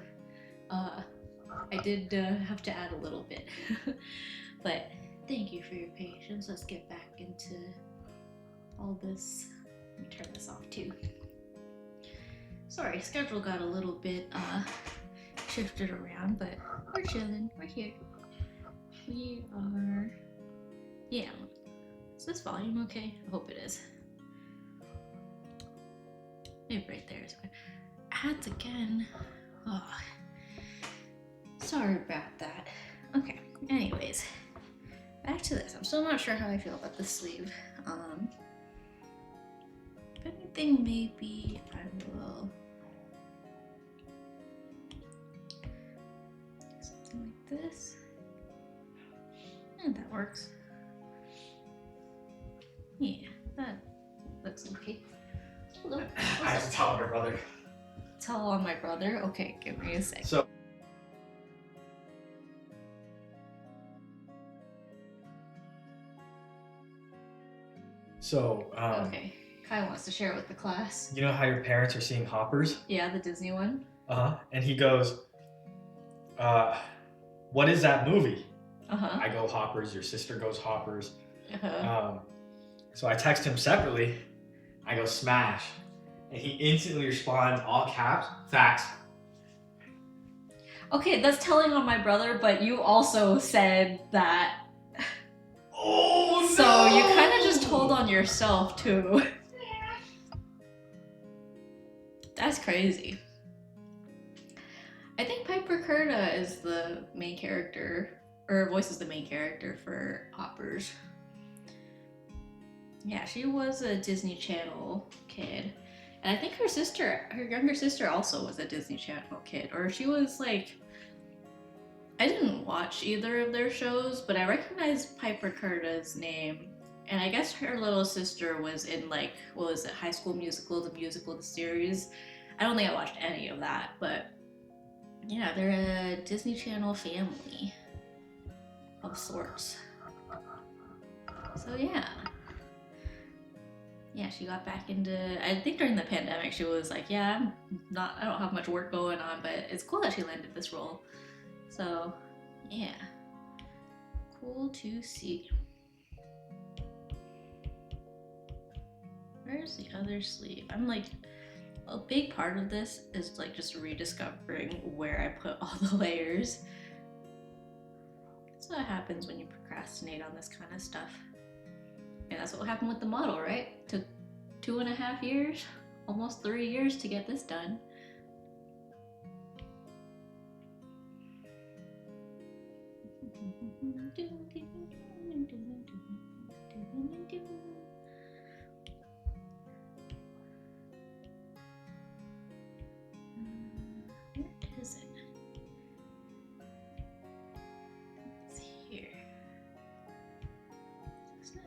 Speaker 1: I did have to add a little bit. But thank you for your patience. Let's get back into all this. Let me turn this off too. Sorry, schedule got a little bit shifted around, but we're chilling. We're here. We are. Yeah. Is this volume okay? I hope it is. Maybe right there is fine. Ads again. Oh. Sorry about that. Okay. Anyways, back to this. I'm still not sure how I feel about this sleeve. If anything, maybe I will do something like this. And that works. Yeah, that looks okay. Hold on.
Speaker 2: I have to tell my brother.
Speaker 1: Tell on my brother? Okay, give me a sec.
Speaker 2: So,
Speaker 1: Okay, Kai wants to share it with the class.
Speaker 2: you know how your parents are seeing Hoppers?
Speaker 1: Yeah, the Disney one.
Speaker 2: And he goes, what is that movie?
Speaker 1: Uh-huh.
Speaker 2: I go Hoppers, your sister goes Hoppers.
Speaker 1: Uh-huh.
Speaker 2: So I text him separately. I go Smash. And he instantly responds, all caps, facts.
Speaker 1: Okay, that's telling on my brother, but you also said that.
Speaker 2: Oh no!
Speaker 1: So you kind of just told on yourself too. That's crazy. I think Piper Curda is the main character, or voices the main character for Hoppers. Yeah, she was a Disney Channel kid. And I think her younger sister also was a Disney Channel kid. Or she was like, I didn't watch either of their shows, but I recognized Piper Curda's name. And I guess her little sister was in like, what was it, High School Musical, the series. I don't think I watched any of that, but yeah, they're a Disney Channel family of sorts. So yeah. Yeah, she got back into, I think during the pandemic, she was like, yeah, I don't have much work going on, but it's cool that she landed this role. So, yeah. Cool to see. Where's the other sleeve? I'm like, a big part of this is like just rediscovering where I put all the layers. That's what happens when you procrastinate on this kind of stuff. And that's what happened with the model, right? Took 2.5 years, almost 3 years to get this done. Where is it? It's here. Isn't it?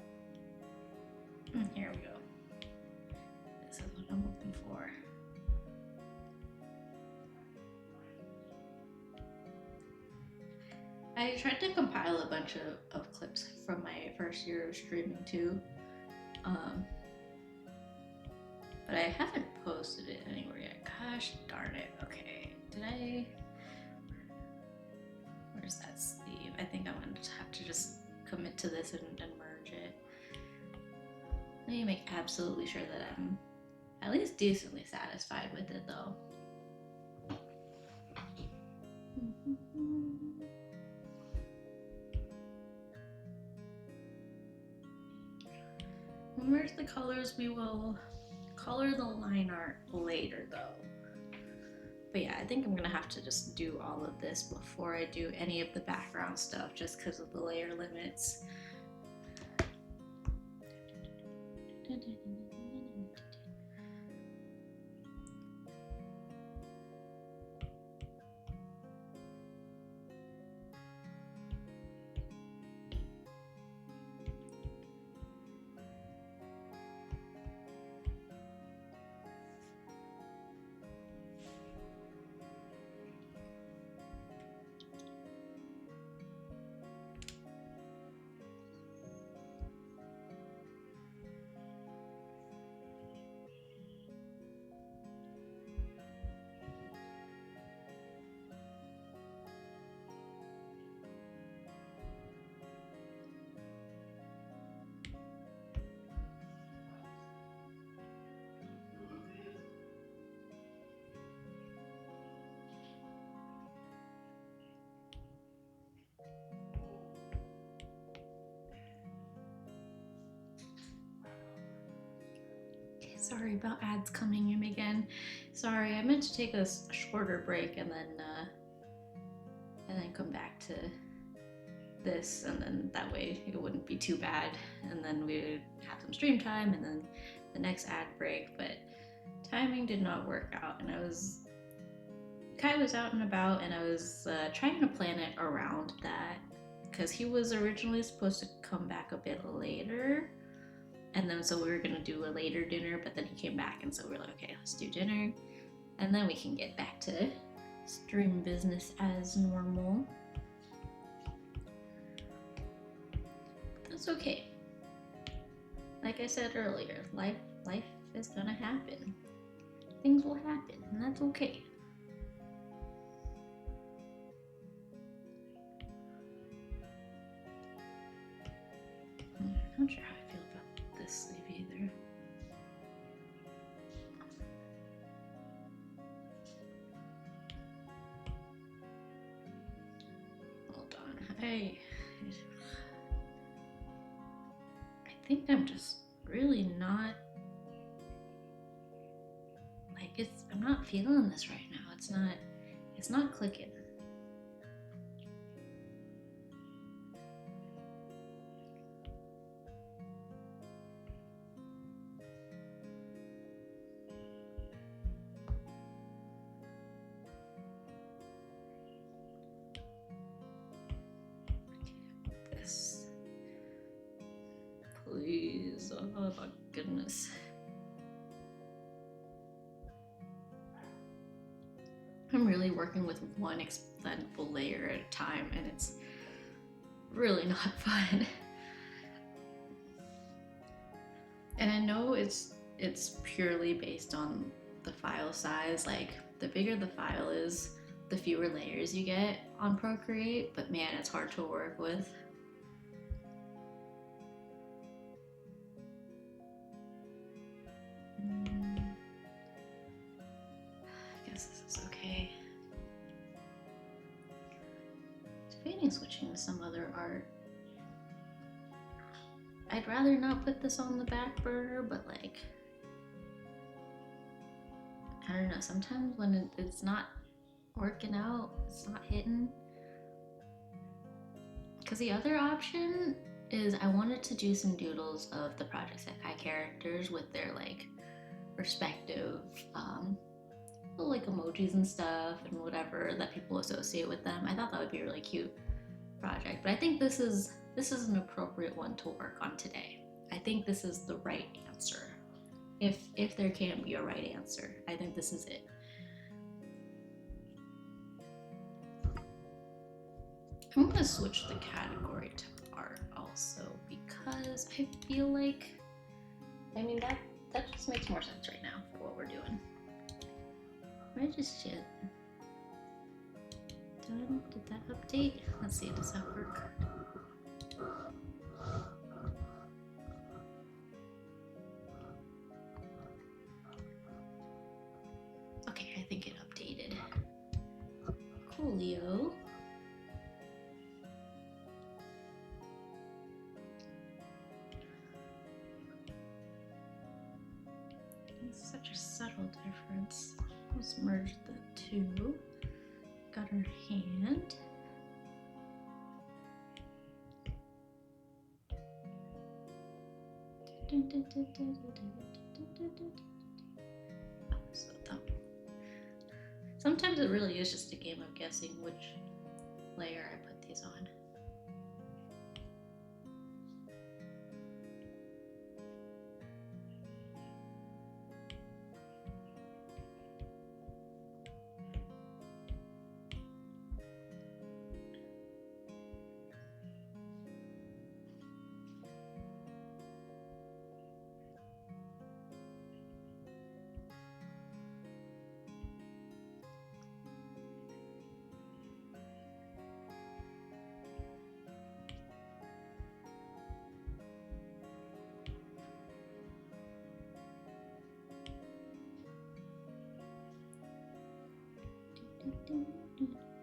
Speaker 1: Here we go. This is what I'm looking for. I tried to compile a bunch of clips from my first year of streaming too. But I haven't posted it anywhere yet. Gosh darn it. Okay. Where's that sleeve? I think I'm gonna have to just commit to this and merge it. Let me make absolutely sure that I'm at least decently satisfied with it though. When we merge the colors, we will color the line art later though. But yeah, I think I'm gonna have to just do all of this before I do any of the background stuff just because of the layer limits. Sorry about ads coming in again. Sorry, I meant to take a shorter break and then come back to this, and then that way it wouldn't be too bad, and then we would have some stream time and then the next ad break. But timing did not work out, and Kai was out and about, and I was trying to plan it around that because he was originally supposed to come back a bit later, and then so we were gonna do a later dinner, but then he came back, and so we were like, okay, let's do dinner, and then we can get back to stream business as normal. That's okay. Like I said earlier, life is gonna happen. Things will happen, and that's okay. I'm not sure how I feel about this sleeve either. Hold on. I think I'm just really not like I'm not feeling this right now. It's not clicking. Please, oh my goodness. I'm really working with one expandable layer at a time, and it's really not fun. And I know it's purely based on the file size. Like, the bigger the file is, the fewer layers you get on Procreate, but man, it's hard to work with. Switching to some other art. I'd rather not put this on the back burner, but like, I don't know, sometimes when it's not working out, it's not hitting. Because the other option is I wanted to do some doodles of the Project Sekai characters with their like respective like emojis and stuff and whatever that people associate with them. I thought that would be a really cute project, but I think this is an appropriate one to work on today. I think this is the right answer. If there can be a right answer, I think this is it. I'm gonna switch the category to art also, because I feel like, I mean, that just makes more sense right now for what we're doing. Where just shit? Did that update? Let's see, does that work? Okay, I think it updated. Coolio. It's such a subtle difference. Let's merge the two. Got her hand. Sometimes it really is just a game of guessing which layer I put these on.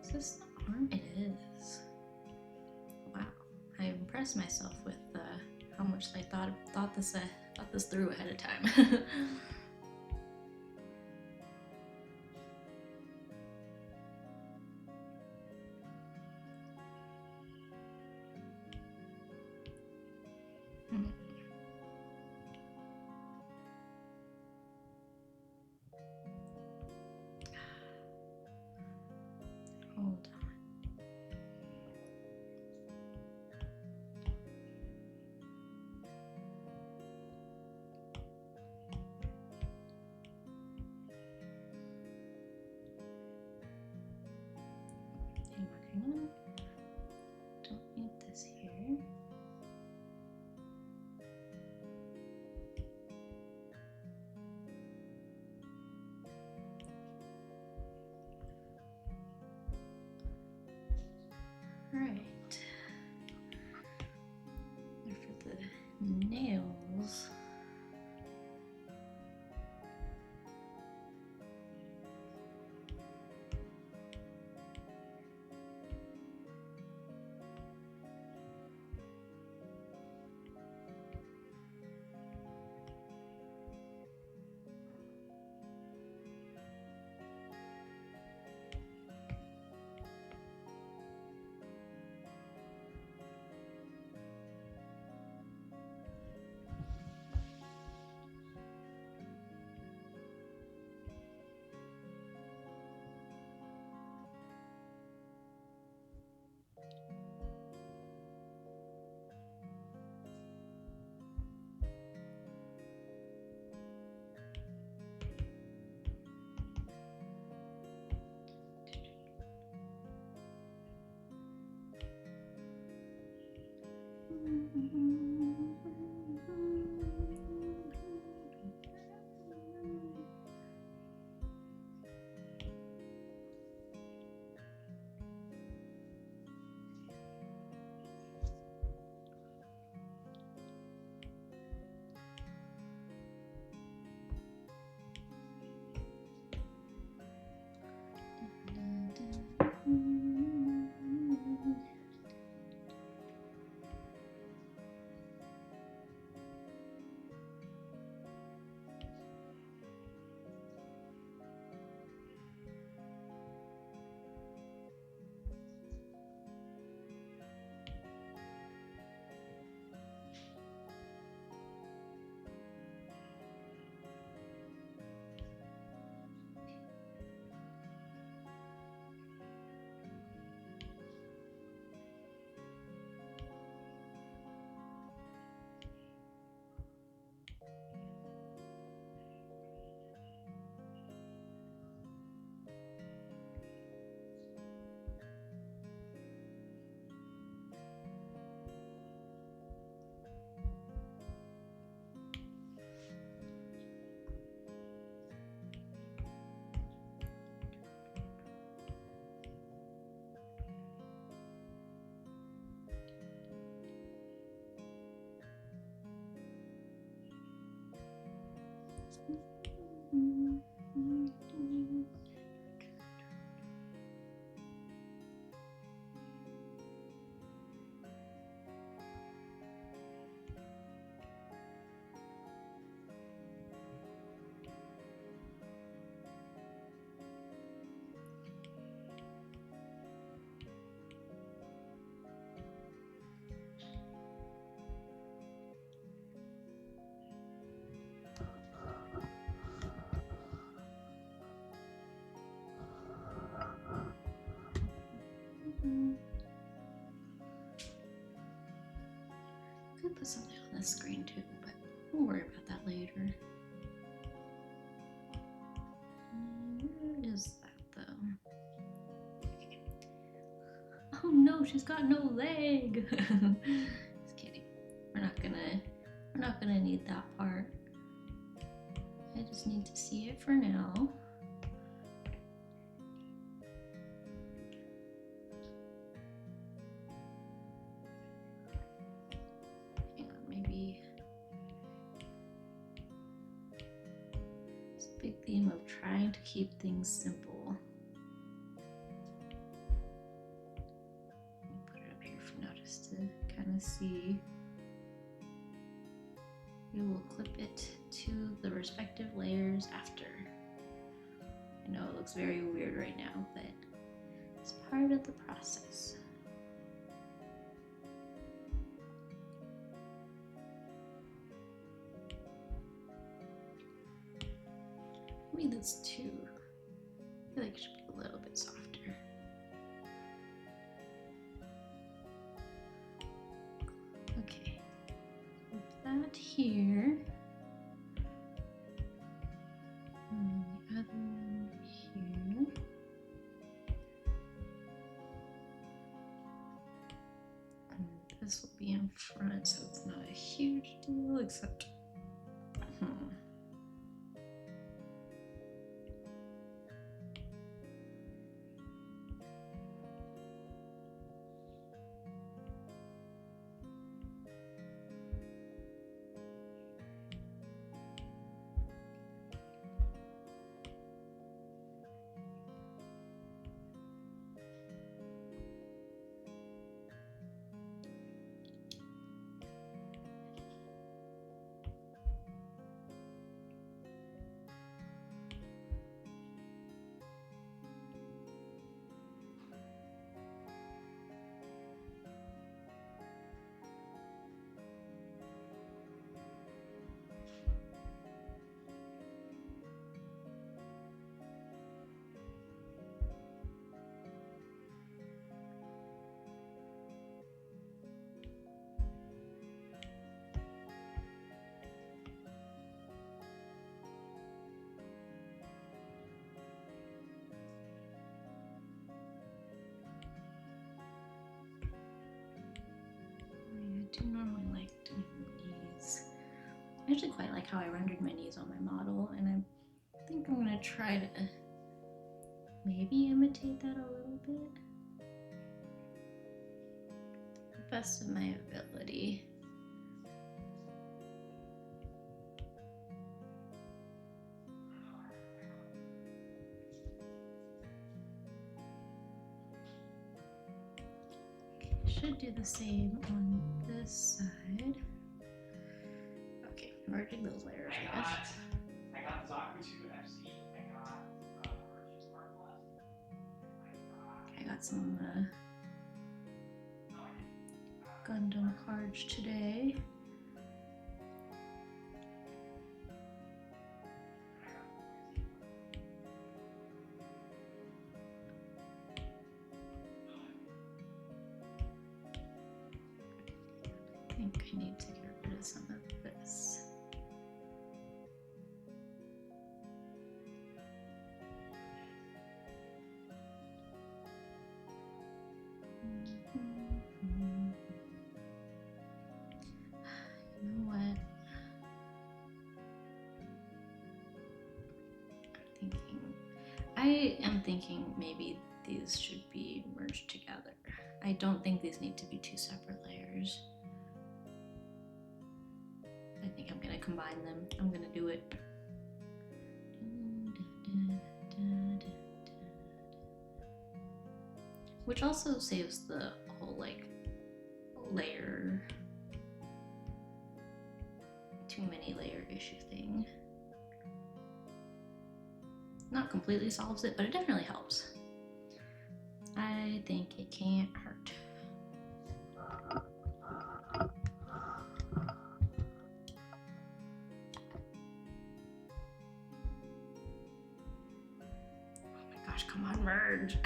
Speaker 1: Is this the arm? It is. Wow, I impressed myself with how much I thought this through ahead of time. Hold on. Hang on. Don't need this here. Right. And for the nails. Could put something on the screen too, but we'll worry about that later. Where is that though? Oh no, she's got no leg. Just kidding. We're not gonna need that part. I just need to see it for now. Hang on, maybe it's a big theme of trying to keep things simple. Put it up here for now just to kind of see. We will clip it to the respective layers after. I know it looks very weird right now, but it's part of the process. maybe that's too, I feel like it should be a little bit softer. Okay, put that here. And the other one here. And this will be in front, so it's not a huge deal, except I do normally like doing these. I actually quite like how I rendered my knees on my model, and I think I'm gonna try to maybe imitate that a little bit. To the best of my ability. Should do the same on this side. Okay, merging those layers, I guess.
Speaker 2: I got Zaku 2 FC. I got Virgin Smart Plus.
Speaker 1: I got some Gundam cards today. I think I need to get rid of some of this. You know what? I am thinking maybe these should be merged together. I don't think these need to be two separate layers. I think I'm gonna combine them. I'm gonna do it. Which also saves the whole like layer, too many layer issue thing. Not completely solves it, but it definitely helps. I think it can't hurt. Oh my gosh, come on, merge.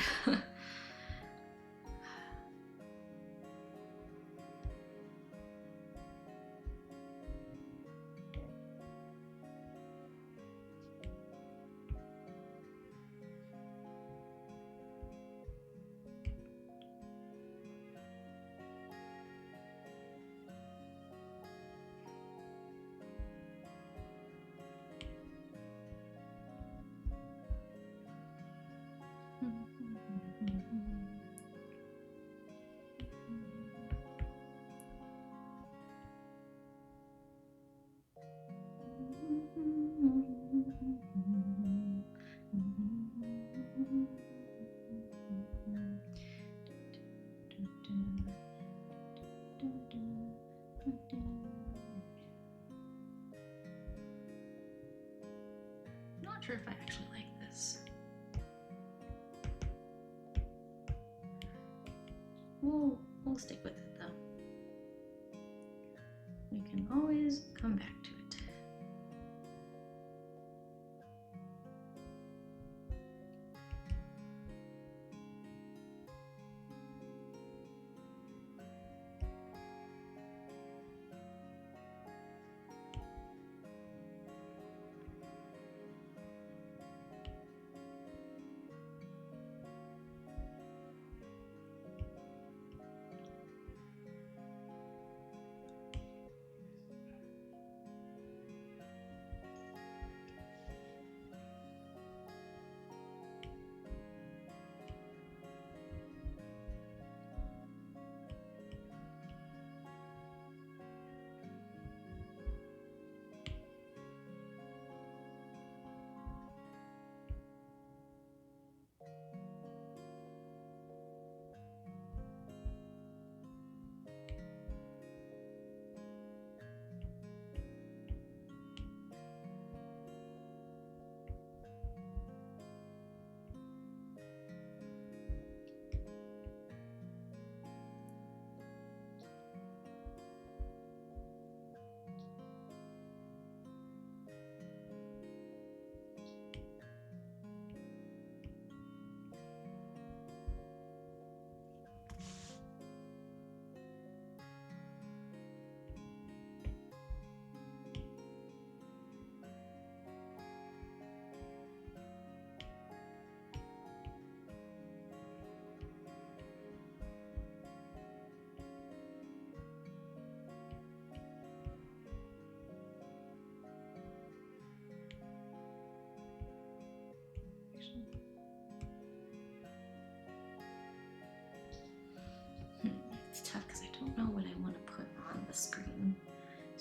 Speaker 1: Not sure if I actually like this. We'll stick with it though. We can always come back to it.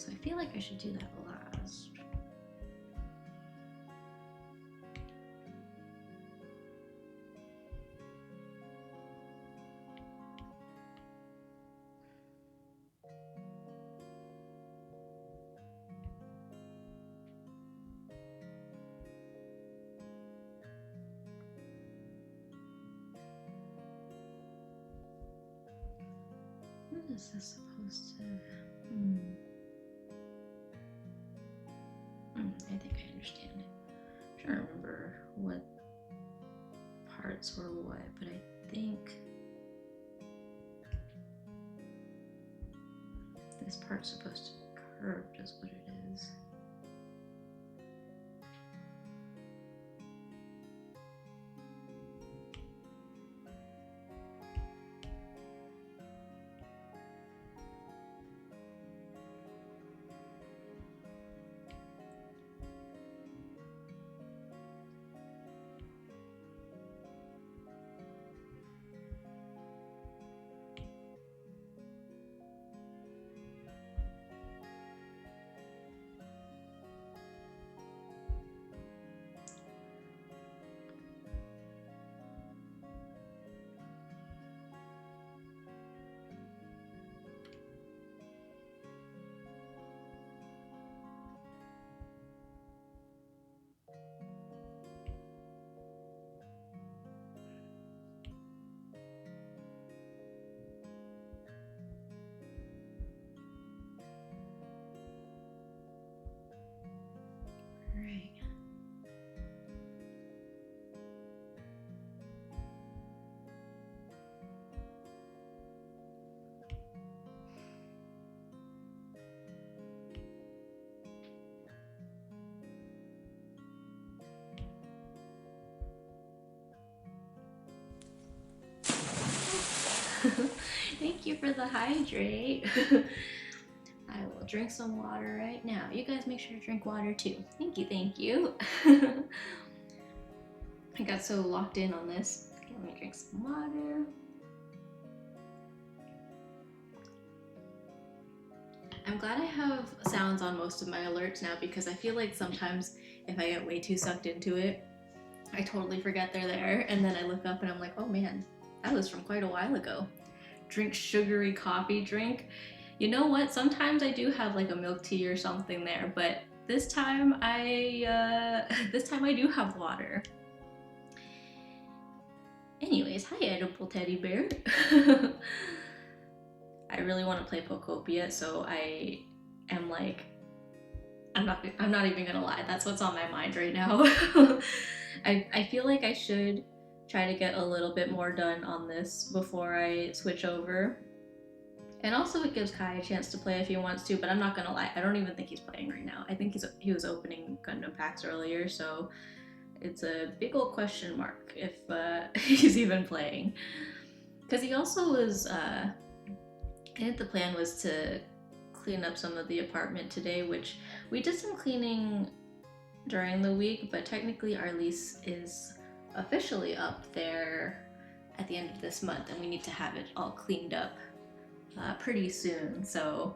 Speaker 1: So I feel like I should do that last. What is this supposed to? I think I understand it. I'm trying to remember what parts were what, but I think this part's supposed to be curved is what it is. Right. Thank you for the hydrate. I will drink some water right now. You guys make sure to drink water too. Thank you, thank you. I got so locked in on this. Okay, let me drink some water. I'm glad I have sounds on most of my alerts now because I feel like sometimes if I get way too sucked into it, I totally forget they're there, and then I look up and I'm like, oh man, that was from quite a while ago. Drink sugary coffee drink. You know what? Sometimes I do have like a milk tea or something there, but this time I do have water. Anyways, hi edible teddy bear. I really want to play Pokopia, so I am like, I'm not even gonna lie, that's what's on my mind right now. I feel like I should try to get a little bit more done on this before I switch over. And also it gives Kai a chance to play if he wants to, but I'm not gonna lie, I don't even think he's playing right now. I think he was opening Gundam packs earlier, so it's a big old question mark if he's even playing. Because he also was, I think the plan was to clean up some of the apartment today, which we did some cleaning during the week, but technically our lease is officially up there at the end of this month, and we need to have it all cleaned up pretty soon. So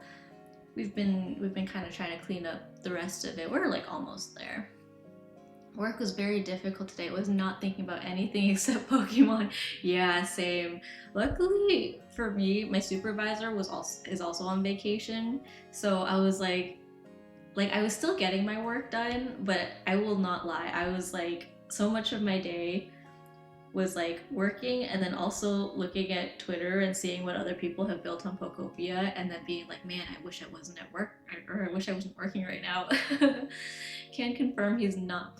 Speaker 1: we've been kind of trying to clean up the rest of it. We're like almost there. Work was very difficult today. I was not thinking about anything except Pokemon. Yeah, same. Luckily for me, my supervisor is also on vacation, so I was like I was still getting my work done, but I will not lie. I was like, so much of my day was like working and then also looking at Twitter and seeing what other people have built on Pokopia and then being like, man, I wish I wasn't at work, or I wish I wasn't working right now. Can confirm he's not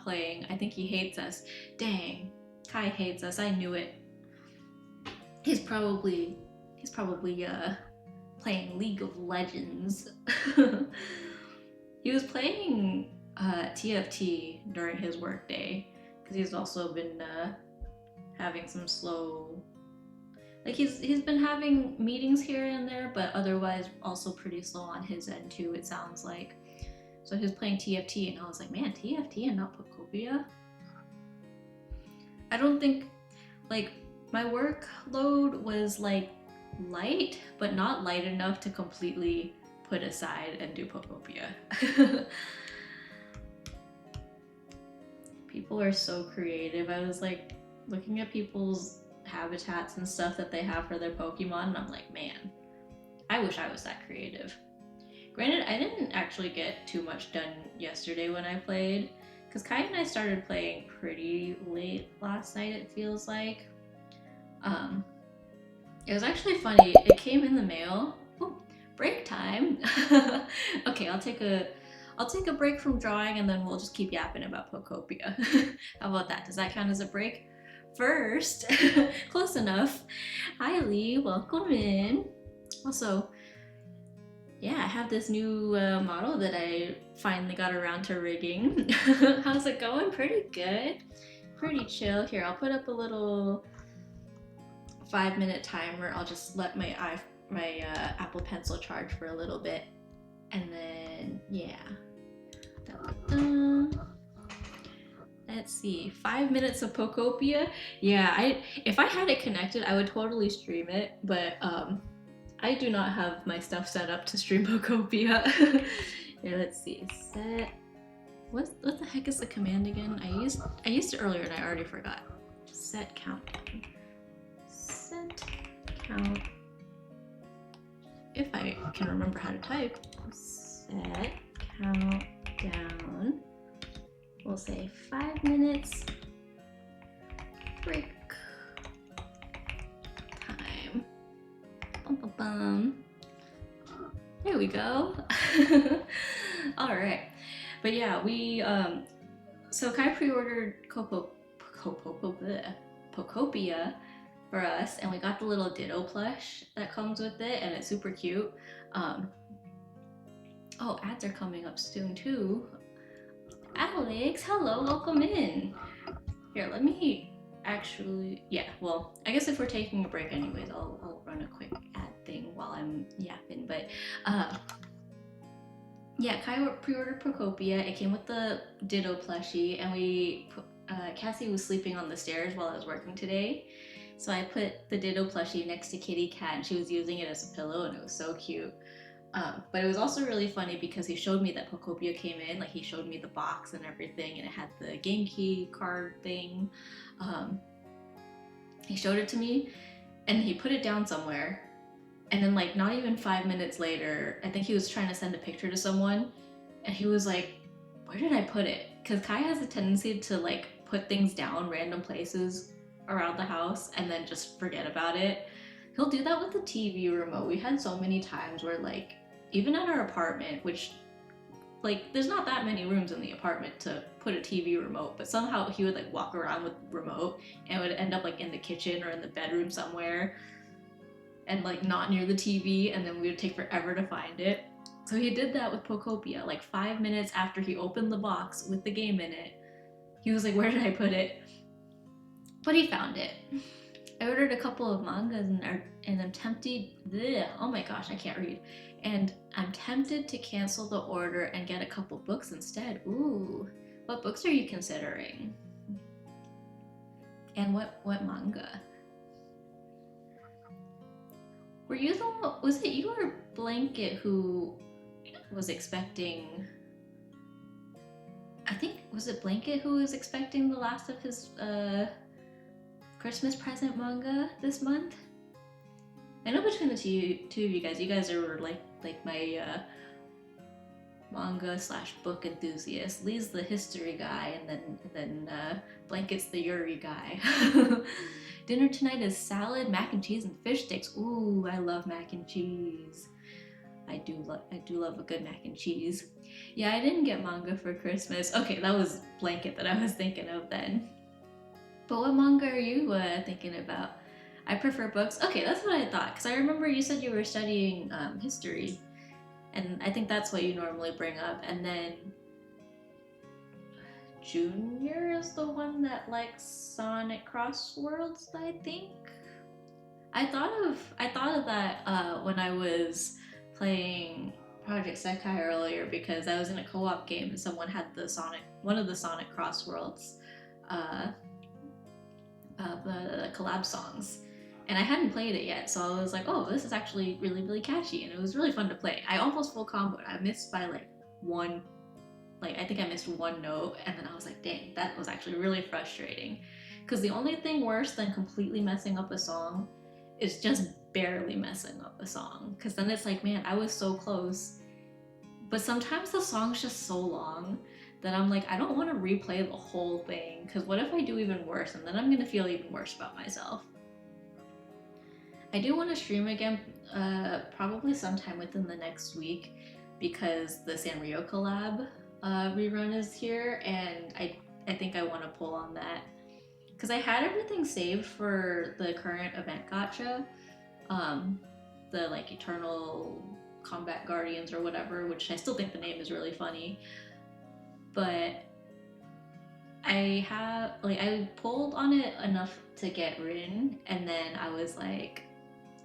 Speaker 1: playing. I think he hates us. Dang, Kai hates us. I knew it. He's probably playing League of Legends. He was playing TFT during his workday because he's also been having some slow, like he's been having meetings here and there, but otherwise also pretty slow on his end too, it sounds like. So he was playing TFT and I was like, man, TFT and not Pokopia? I don't think, like, my workload was like light, but not light enough to completely put aside and do Pokopia. People are so creative. I was like looking at people's habitats and stuff that they have for their Pokemon, and I'm like, man, I wish I was that creative. Granted, I didn't actually get too much done yesterday when I played, because Kai and I started playing pretty late last night, it feels like. It was actually funny. It came in the mail. Ooh, break time. Okay, I'll take a break from drawing and then we'll just keep yapping about Pokopia. How about that? Does that count as a break? First, close enough. Hi Lee, welcome in. Also, yeah, I have this new model that I finally got around to rigging. How's it going? Pretty good. Pretty chill. Here, I'll put up a little 5-minute timer. I'll just let my Apple Pencil charge for a little bit, and then yeah. Let's see, 5 minutes of Pokopia. Yeah, if I had it connected, I would totally stream it, but I do not have my stuff set up to stream Pokopia. Here, let's see. Set. What the heck is the command again? I used it earlier and I already forgot. Set countdown. Set count. If I can remember how to type. Set countdown. We'll say 5 minutes. Break time. Bum, bum, bum. There we go. All right. But yeah, we so Kai pre-ordered Pokopia for us, and we got the little Ditto plush that comes with it, and it's super cute. Oh, ads are coming up soon too. Alex, hello, welcome in. Here, let me actually, yeah, well, I guess if we're taking a break anyways, I'll run a quick ad thing while I'm yapping, but yeah, Kai pre-ordered Pokopia. It came with the Ditto plushie, and Cassie was sleeping on the stairs while I was working today, so I put the Ditto plushie next to Kitty Cat, and she was using it as a pillow, and it was so cute. But it was also really funny because he showed me that Pokopia came in, like he showed me the box and everything, and it had the game key card thing. He showed it to me, and he put it down somewhere, and then like not even 5 minutes later, I think he was trying to send a picture to someone, and he was like, where did I put it? Because Kai has a tendency to like put things down random places around the house and then just forget about it. He'll do that with the TV remote. We had so many times where like, even at our apartment, which like there's not that many rooms in the apartment to put a TV remote, but somehow he would like walk around with the remote and it would end up like in the kitchen or in the bedroom somewhere and like not near the TV, and then we would take forever to find it. So he did that with Pokopia. Like 5 minutes after he opened the box with the game in it, he was like, where did I put it? But he found it. I ordered a couple of mangas and I'm tempted, oh my gosh, I can't read. And I'm tempted to cancel the order and get a couple books instead. Ooh, what books are you considering? And what manga? Were you was it you or Blanket who was expecting, I think, was it Blanket who was expecting the last of his Christmas present manga this month? I know between the two of you guys are like my manga / book enthusiast. Lee's the history guy, and then Blanket's the Yuri guy. Dinner tonight is salad, mac and cheese, and fish sticks. Ooh, I love mac and cheese. I do love a good mac and cheese. Yeah, I didn't get manga for Christmas. Okay, that was Blanket that I was thinking of then. But what manga are you thinking about? I prefer books. Okay, that's what I thought, because I remember you said you were studying history, and I think that's what you normally bring up. And then Junior is the one that likes Sonic Crossworlds, I think. I thought of that when I was playing Project Sekai earlier, because I was in a co-op game and someone had one of the Sonic Crossworlds the collab songs, And I hadn't played it yet, so I was like, oh, this is actually really, really catchy, and it was really fun to play. I almost full comboed. I missed by like one, like I think I missed one note, and then I was like, dang, that was actually really frustrating. Because the only thing worse than completely messing up a song is just barely messing up a song. Because then it's like, man, I was so close. But sometimes the song's just so long that I'm like, I don't want to replay the whole thing. Because what if I do even worse, and then I'm going to feel even worse about myself. I do want to stream again, probably sometime within the next week, because the Sanrio collab rerun is here, and I think I want to pull on that because I had everything saved for the current event gotcha, um, the like Eternal Combat Guardians or whatever, which I still think the name is really funny, but I pulled on it enough to get Rin, and then I was like,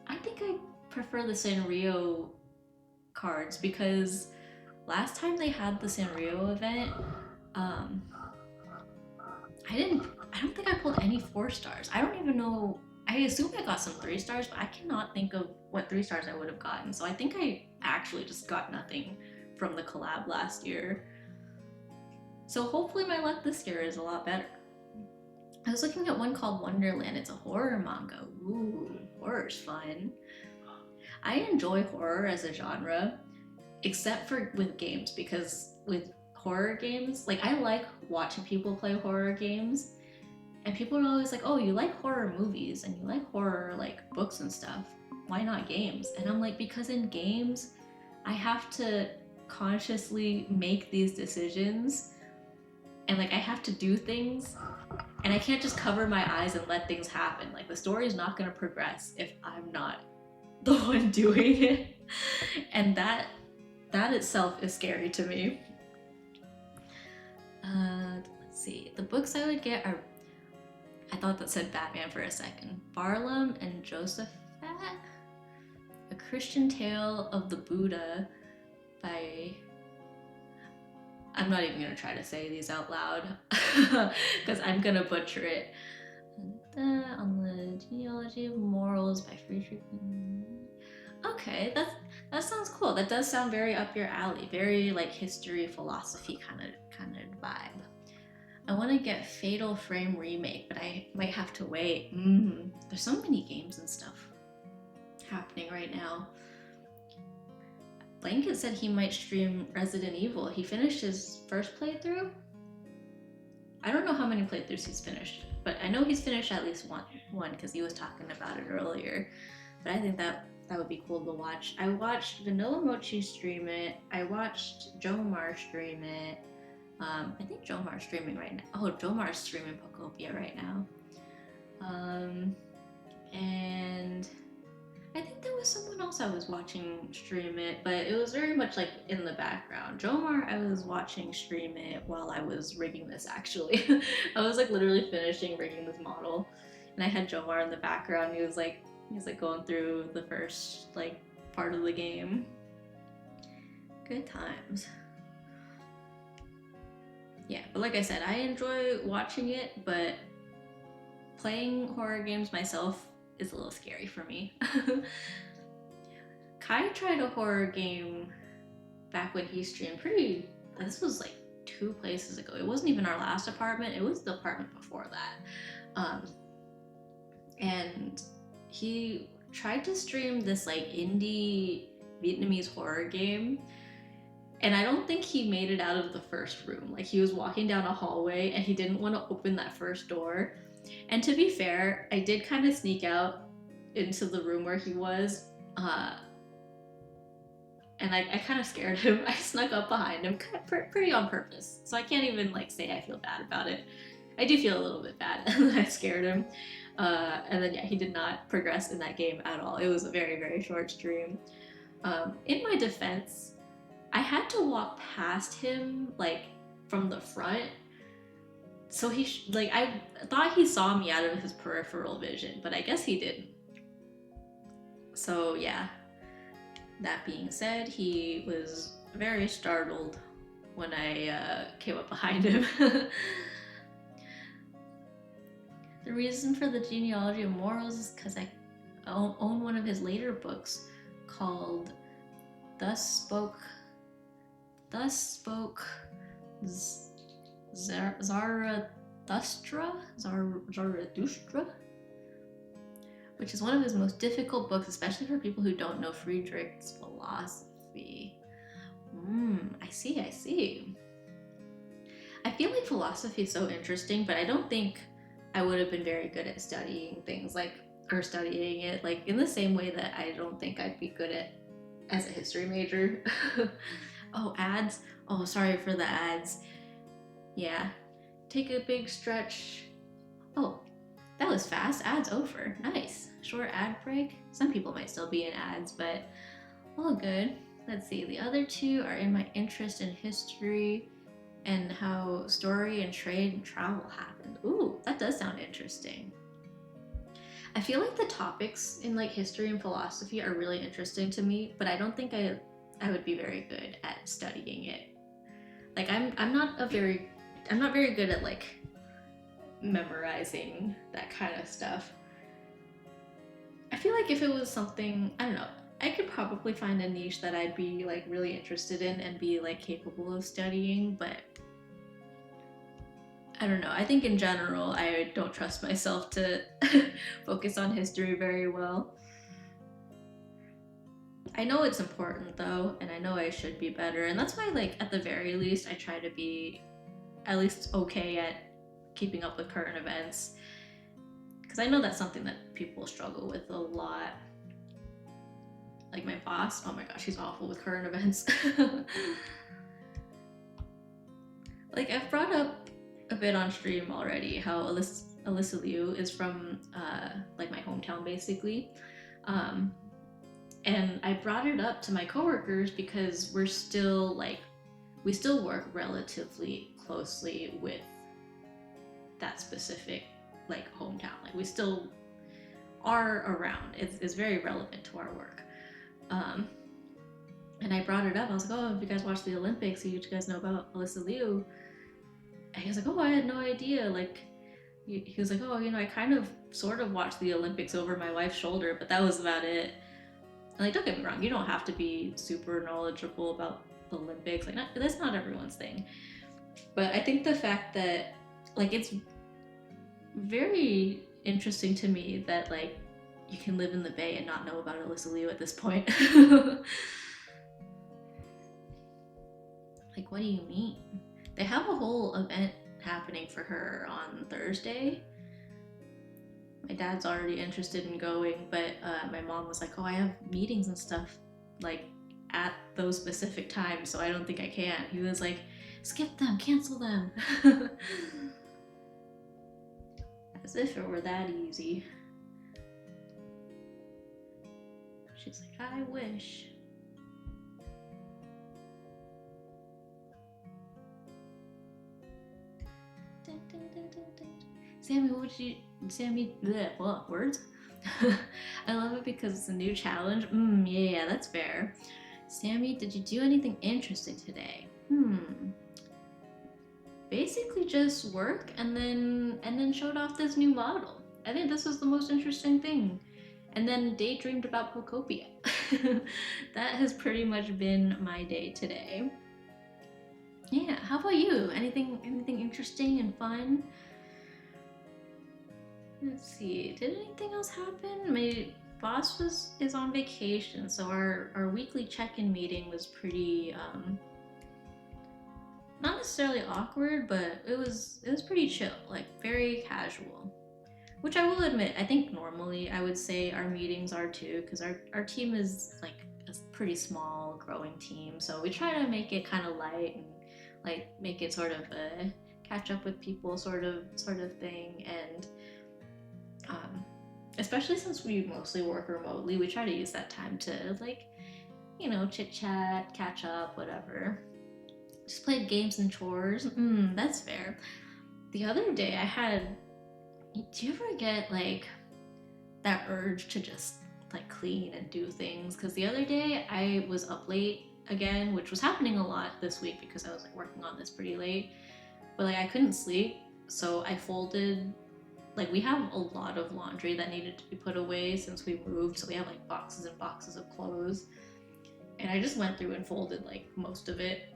Speaker 1: I think I prefer the Sanrio cards because last time they had the Sanrio event, um, I don't think I pulled any 4 stars. I don't even know. I assume I got some 3 stars, but I cannot think of what 3 stars I would have gotten. So I think I actually just got nothing from the collab last year. So hopefully my luck this year is a lot better. I was looking at one called Wonderland. It's a horror manga. Ooh, horror's fun. I enjoy horror as a genre, except for with games, because with horror games, like I like watching people play horror games, and people are always like, "Oh, you like horror movies and you like horror like books and stuff. Why not games?" And I'm like, because in games, I have to consciously make these decisions, and like I have to do things, and I can't just cover my eyes and let things happen. Like the story is not going to progress if I'm not the one doing it, and that itself is scary to me. Let's see. The books I would get are, I thought that said Batman for a second. Barlam and Josephat, A Christian Tale of the Buddha by, I'm not even gonna try to say these out loud because I'm gonna butcher it. On the Genealogy of Morals by Friedrich. Okay, that sounds cool. That does sound very up your alley. Very like history, philosophy kind of vibe. I want to get Fatal Frame remake, but I might have to wait. There's so many games and stuff happening right now. Blanket said he might stream Resident Evil. He finished his first playthrough. I don't know how many playthroughs he's finished, but I know he's finished at least one because he was talking about it earlier. But I think that would be cool to watch. I watched Vanilla Mochi stream it. I watched Jomar stream it. I think Jomar's streaming right now. Oh, Jomar's streaming Pokopia right now. And I think there was someone else I was watching stream it, but it was very much like in the background. Jomar, I was watching stream it while I was rigging this actually. I was like literally finishing rigging this model, and I had Jomar in the background. He was like going through the first like part of the game. Good times. Yeah, but like I said, I enjoy watching it, but playing horror games myself is a little scary for me. Kai tried a horror game back when he streamed this was like 2 places ago. It wasn't even our last apartment, it was the apartment before that. And he tried to stream this like indie Vietnamese horror game, and I don't think he made it out of the first room. Like he was walking down a hallway and he didn't want to open that first door. And to be fair, I did kind of sneak out into the room where he was, and I kind of scared him. I snuck up behind him, pretty on purpose. So I can't even like say I feel bad about it. I do feel a little bit bad that I scared him. And then yeah, he did not progress in that game at all. It was a very, very short stream. In my defense, I had to walk past him like from the front, so he I thought he saw me out of his peripheral vision, but I guess he didn't. So yeah, that being said, he was very startled when I came up behind him. The reason for the Genealogy of Morals is because own one of his later books called Thus Spoke Zarathustra, which is one of his most difficult books, especially for people who don't know Friedrich's philosophy. I see. I feel like philosophy is so interesting, but I don't think I would have been very good at studying things or studying it, like in the same way that I don't think I'd be good at as a history major. Oh, ads. Oh, sorry for the ads. Yeah. Take a big stretch. Oh, that was fast. Ads over. Nice. Short ad break. Some people might still be in ads, but all good. Let's see. The other two are in my interest in history and how story and trade and travel happened. Ooh, that does sound interesting. I feel like the topics in like history and philosophy are really interesting to me, but I don't think I would be very good at studying it. Like I'm not very good at like memorizing that kind of stuff. I feel like if it was something, I don't know, I could probably find a niche that I'd be like really interested in and be like capable of studying, but I don't know. I think in general, I don't trust myself to focus on history very well. I know it's important though, and I know I should be better, and that's why, like, at the very least, I try to be at least okay at keeping up with current events, because I know that's something that people struggle with a lot. Like my boss, oh my gosh, she's awful with current events. Like I've brought up a bit on stream already how Alyssa Liu is from like my hometown basically. And I brought it up to my coworkers because we still work relatively closely with that specific like hometown. Like we still are around. It's very relevant to our work. And I brought it up. I was like, oh, if you guys watch the Olympics, you guys know about Alyssa Liu. And he was like, oh, I had no idea. Like, he was like, oh, I kind of sort of watched the Olympics over my wife's shoulder, but that was about it. And like, don't get me wrong, you don't have to be super knowledgeable about the Olympics. Like, that's not everyone's thing. But I think the fact that, like, it's very interesting to me that, like, you can live in the Bay and not know about Alyssa Liu at this point. Like, what do you mean? They have a whole event happening for her on Thursday. My dad's already interested in going, but my mom was like, oh, I have meetings and stuff like at those specific times, so I don't think I can. He was like, skip them, cancel them. As if it were that easy. She's like, I wish. Sammy, bleh, words? I love it because it's a new challenge. Yeah, that's fair. Sammy, did you do anything interesting today? Basically just work and then showed off this new model. I think this was the most interesting thing. And then daydreamed about Procopia. That has pretty much been my day today. Yeah, how about you? Anything interesting and fun? Let's see. Did anything else happen? My boss is on vacation, so our weekly check-in meeting was pretty not necessarily awkward, but it was pretty chill, like very casual. Which I will admit, I think normally I would say our meetings are too, because our team is like a pretty small, growing team, so we try to make it kind of light and like make it sort of a catch up with people sort of thing. And especially since we mostly work remotely, we try to use that time to like, chit chat, catch up, whatever. Just played games and chores. That's fair. The other day do you ever get like that urge to just like clean and do things? Because the other day I was up late again, which was happening a lot this week because I was like working on this pretty late, but like I couldn't sleep, so I folded like we have a lot of laundry that needed to be put away since we moved, so we have like boxes and boxes of clothes. And I just went through and folded like most of it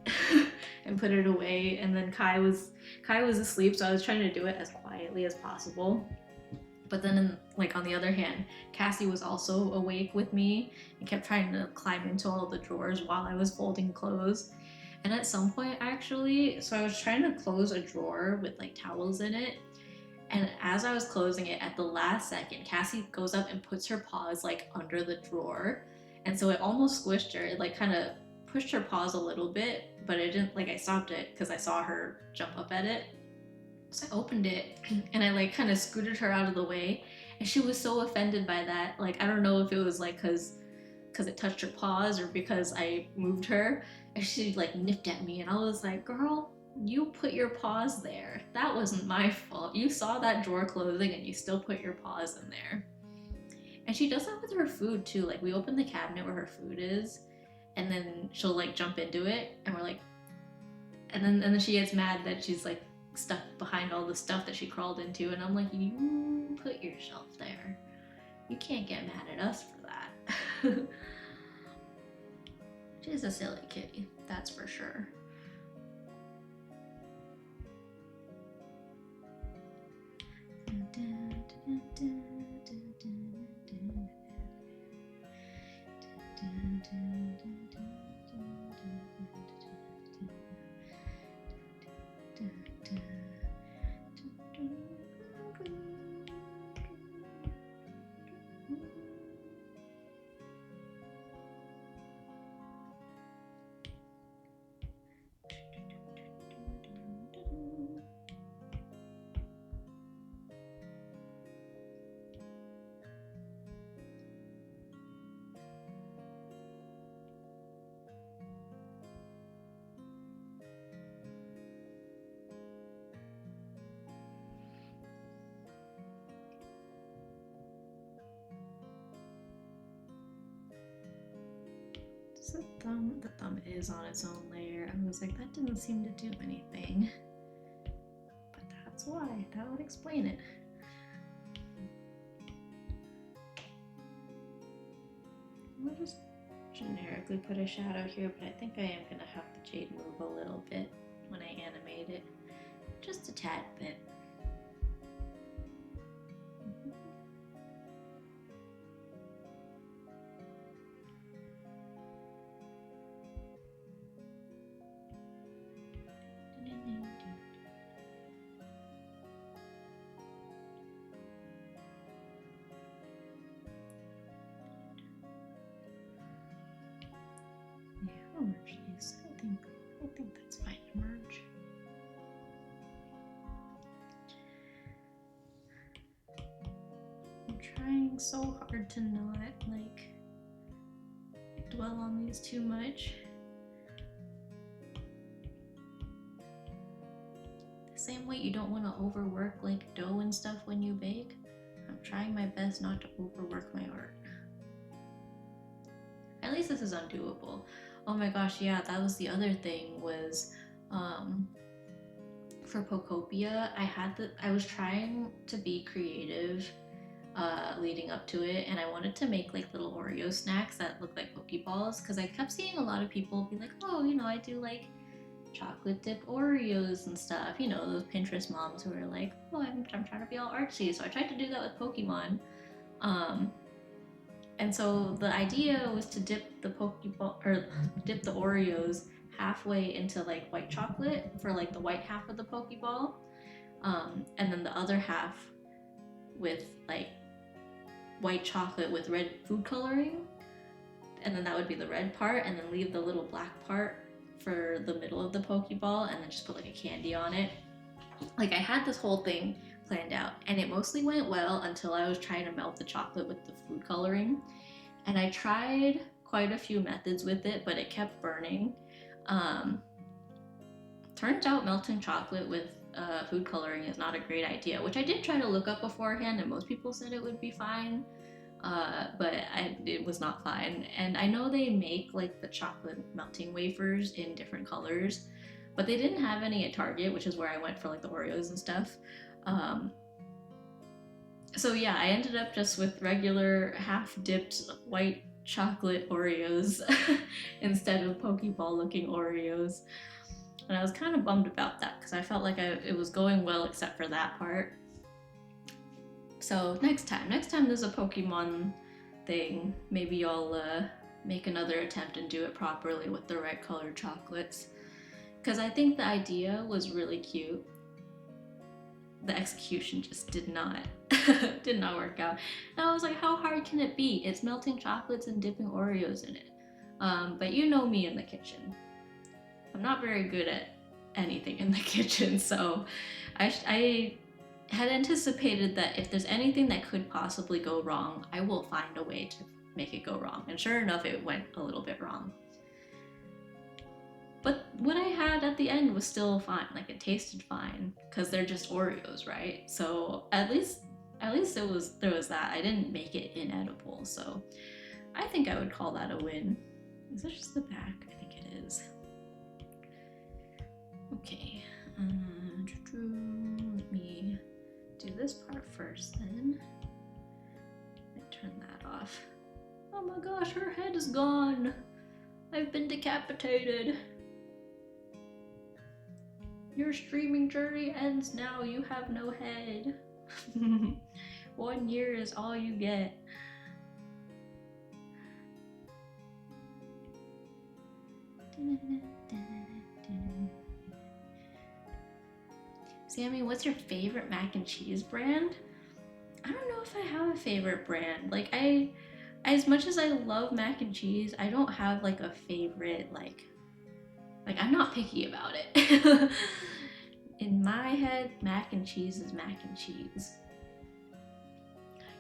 Speaker 1: and put it away. And then Kai was asleep, so I was trying to do it as quietly as possible. But then, like on the other hand, Cassie was also awake with me and kept trying to climb into all the drawers while I was folding clothes. And at some point, actually, so I was trying to close a drawer with like towels in it. And as I was closing it, at the last second, Cassie goes up and puts her paws like under the drawer. And so it almost squished her. It like kind of pushed her paws a little bit, but it didn't, like I stopped it because I saw her jump up at it. So I opened it and I like kind of scooted her out of the way. And she was so offended by that. Like, I don't know if it was like because it touched her paws or because I moved her. And she like nipped at me, and I was like, girl, you put your paws there. That wasn't my fault. You saw that drawer closing and you still put your paws in there. And she does that with her food too. Like, we open the cabinet where her food is, and then she'll like jump into it, and we're like, and then she gets mad that she's like stuck behind all the stuff that she crawled into, and I'm like, you put yourself there. You can't get mad at us for that. She's a silly kitty, that's for sure. The thumb is on its own layer. I was like, that didn't seem to do anything. But that's why. That would explain it. We'll just generically put a shadow here, but I think I am going to have the jade move a little bit when I animate it. Just a tad bit. Yeah, I'll merge these. I think that's fine to merge. I'm trying so hard to not like dwell on these too much. The same way you don't want to overwork like dough and stuff when you bake. I'm trying my best not to overwork my art. At least this is undoable. Oh my gosh, yeah, that was the other thing was for Pokopia, I was trying to be creative leading up to it, and I wanted to make like little Oreo snacks that look like Pokeballs because I kept seeing a lot of people be like, oh, you know, I do like chocolate dip Oreos and stuff. You know, those Pinterest moms who are like, oh, I'm trying to be all artsy. So I tried to do that with Pokemon. And so the idea was to dip the Pokeball or dip the Oreos halfway into like white chocolate for like the white half of the Pokeball, and then the other half with like white chocolate with red food coloring, and then that would be the red part, and then leave the little black part for the middle of the Pokeball, and then just put like a candy on it. Like I had this whole thing planned out, and it mostly went well until I was trying to melt the chocolate with the food coloring, and I tried quite a few methods with it, but it kept burning. Turns out melting chocolate with food coloring is not a great idea, which I did try to look up beforehand, and most people said it would be fine, but it was not fine. And I know they make like the chocolate melting wafers in different colors, but they didn't have any at Target, which is where I went for like the Oreos and stuff. So yeah, I ended up just with regular half-dipped white chocolate Oreos instead of Pokeball looking Oreos. And I was kind of bummed about that because I felt like it was going well except for that part. So next time there's a Pokemon thing, maybe I'll make another attempt and do it properly with the right colored chocolates. Because I think the idea was really cute. The execution just did not work out. And I was like, how hard can it be? It's melting chocolates and dipping Oreos in it. But you know me in the kitchen. I'm not very good at anything in the kitchen, so I had anticipated that if there's anything that could possibly go wrong, I will find a way to make it go wrong. And sure enough, it went a little bit wrong. But what I had at the end was still fine. Like it tasted fine because they're just Oreos, right? So at least there was that. I didn't make it inedible, so I think I would call that a win. Is that just the back? I think it is. Okay. Let me do this part first then. I turn that off. Oh my gosh, her head is gone. I've been decapitated. Your streaming journey ends now. You have no head. 1 year is all you get. Sammy, what's your favorite mac and cheese brand? I don't know if I have a favorite brand. Like as much as I love mac and cheese, I don't have like a favorite like I'm not picky about it. In my head, mac and cheese is mac and cheese.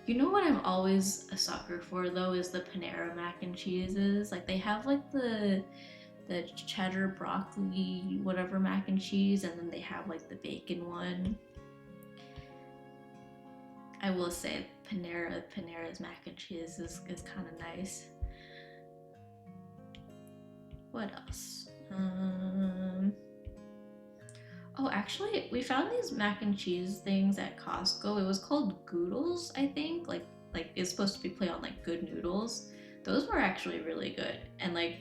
Speaker 1: You know what I'm always a sucker for though is the Panera mac and cheeses. Like they have like the cheddar broccoli whatever mac and cheese, and then they have like the bacon one. I will say Panera's mac and cheese is kind of nice. What else? Oh, actually, we found these mac and cheese things at Costco. It was called Goodles, I think. Like it's supposed to be play on like good noodles. Those were actually really good. And like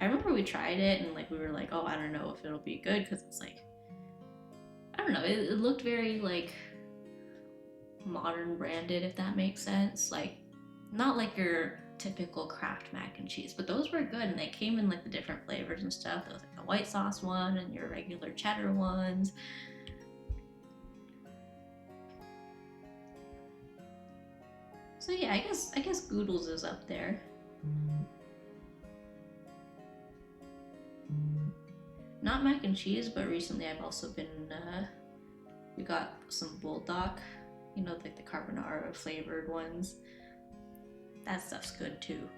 Speaker 1: I remember we tried it and like we were like, oh, I don't know if it'll be good because it's like I don't know. It looked very like modern branded, if that makes sense. Like not like your typical Kraft mac and cheese, but those were good and they came in like the different flavors and stuff. There was like the white sauce one and your regular cheddar ones. So yeah, I guess Goodles is up there. Not mac and cheese, but recently I've also been we got some bulldog, you know, like the carbonara flavored ones. That stuff's good too.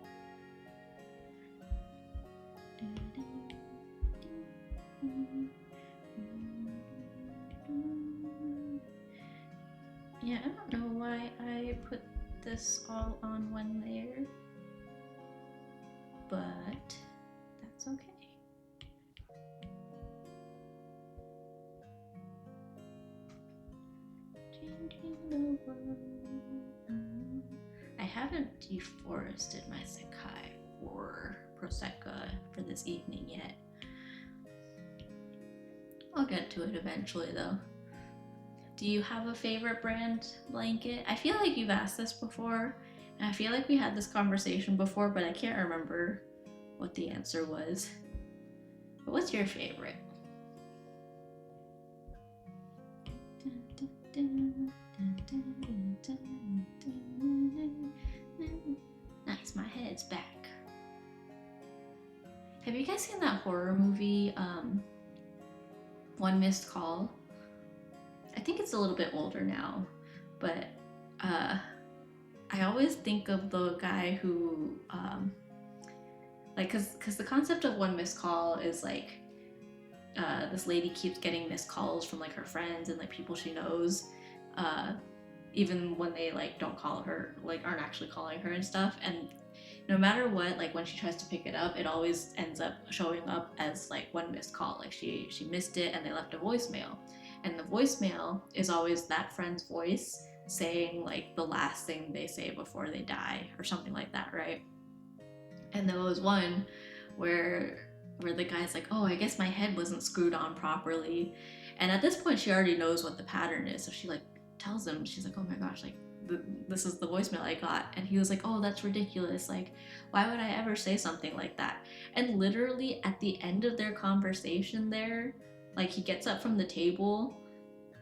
Speaker 1: Yeah, I don't know why I put this all on one layer, but that's okay. I haven't deforested my Sakai or Prosecco for this evening yet. I'll get to it eventually though. Do you have a favorite brand blanket? I feel like you've asked this before, and I feel like we had this conversation before, but I can't remember what the answer was. But what's your favorite? Nice, my head's back. Have you guys seen that horror movie, One Missed Call? I think it's a little bit older now, but I always think of the guy who, like, cause the concept of One Missed Call is like, this lady keeps getting missed calls from like her friends and like people she knows, even when they like don't call her, like aren't actually calling her and stuff. And no matter what, like when she tries to pick it up, it always ends up showing up as like one missed call. Like she missed it and they left a voicemail. And the voicemail is always that friend's voice saying like the last thing they say before they die or something like that, right? And there was one where the guy's like, "Oh, I guess my head wasn't screwed on properly." And at this point she already knows what the pattern is, so she like tells him, she's like, "Oh my gosh, like this is the voicemail I got." And he was like, "Oh, that's ridiculous. Like, why would I ever say something like that?" And literally at the end of their conversation there, like he gets up from the table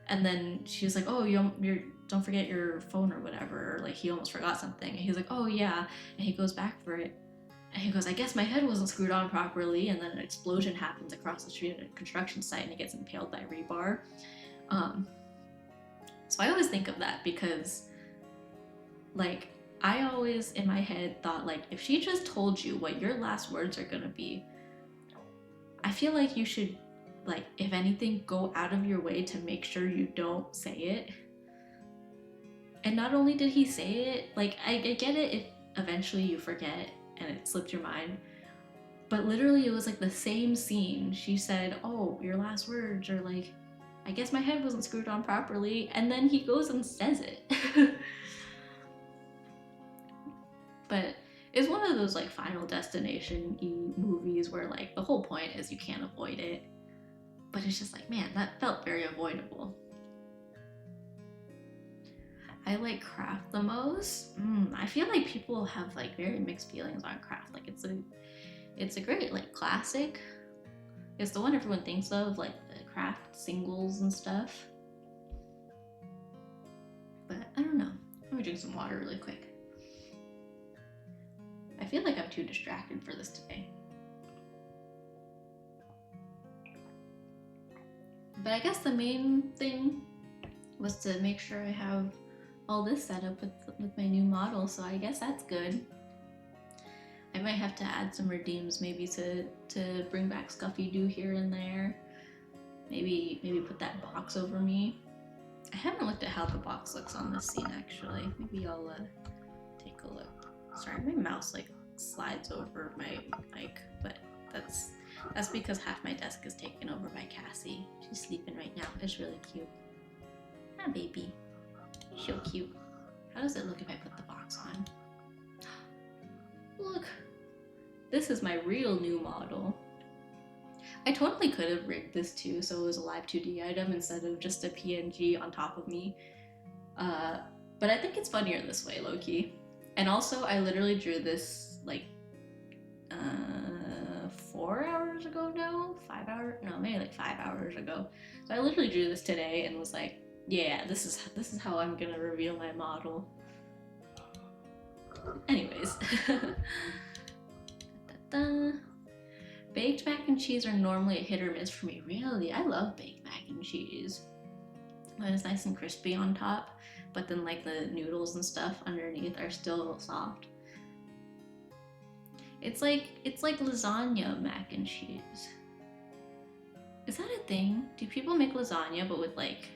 Speaker 1: and then she's like, "Oh, you're don't forget your phone or whatever." Or like he almost forgot something. And he's like, "Oh yeah." And he goes back for it. And he goes, "I guess my head wasn't screwed on properly." And then an explosion happens across the street at a construction site and he gets impaled by rebar. So I always think of that because, like, I always in my head thought, like, if she just told you what your last words are gonna be, I feel like you should, like, if anything, go out of your way to make sure you don't say it. And not only did he say it, like, I get it if eventually you forget and it slipped your mind, but literally it was like the same scene. She said, "Oh, your last words are like, I guess my head wasn't screwed on properly," and then he goes and says it. But it's one of those like Final Destination movies where like the whole point is you can't avoid it. But it's just like, man, that felt very avoidable. I like Craft the most. I feel like people have like very mixed feelings on Craft. Like it's a great like classic. It's the one everyone thinks of, like the Craft singles and stuff. But I don't know. Let me drink some water really quick. I feel like I'm too distracted for this today. But I guess the main thing was to make sure I have all this set up with my new model, so I guess that's good. I might have to add some redeems maybe to bring back Scuffy Doo here and there. Maybe put that box over me. I haven't looked at how the box looks on this scene actually. Maybe I'll take a look. Sorry, my mouse like slides over my mic, but that's because half my desk is taken over by Cassie. She's sleeping right now. It's really cute. Ah, baby. So cute. How does it look if I put the box on? Look. This is my real new model. I totally could have rigged this too so it was a live 2D item instead of just a PNG on top of me. But I think it's funnier this way, low-key. And also, I literally drew this like 4 hours ago now? 5 hours? No, maybe like 5 hours ago. So I literally drew this today and was like, yeah, this is how I'm gonna reveal my model. Anyways. Baked mac and cheese are normally a hit or miss for me. Really? I love baked mac and cheese. When it's nice and crispy on top, but then like the noodles and stuff underneath are still soft. It's like lasagna mac and cheese. Is that a thing? Do people make lasagna but with like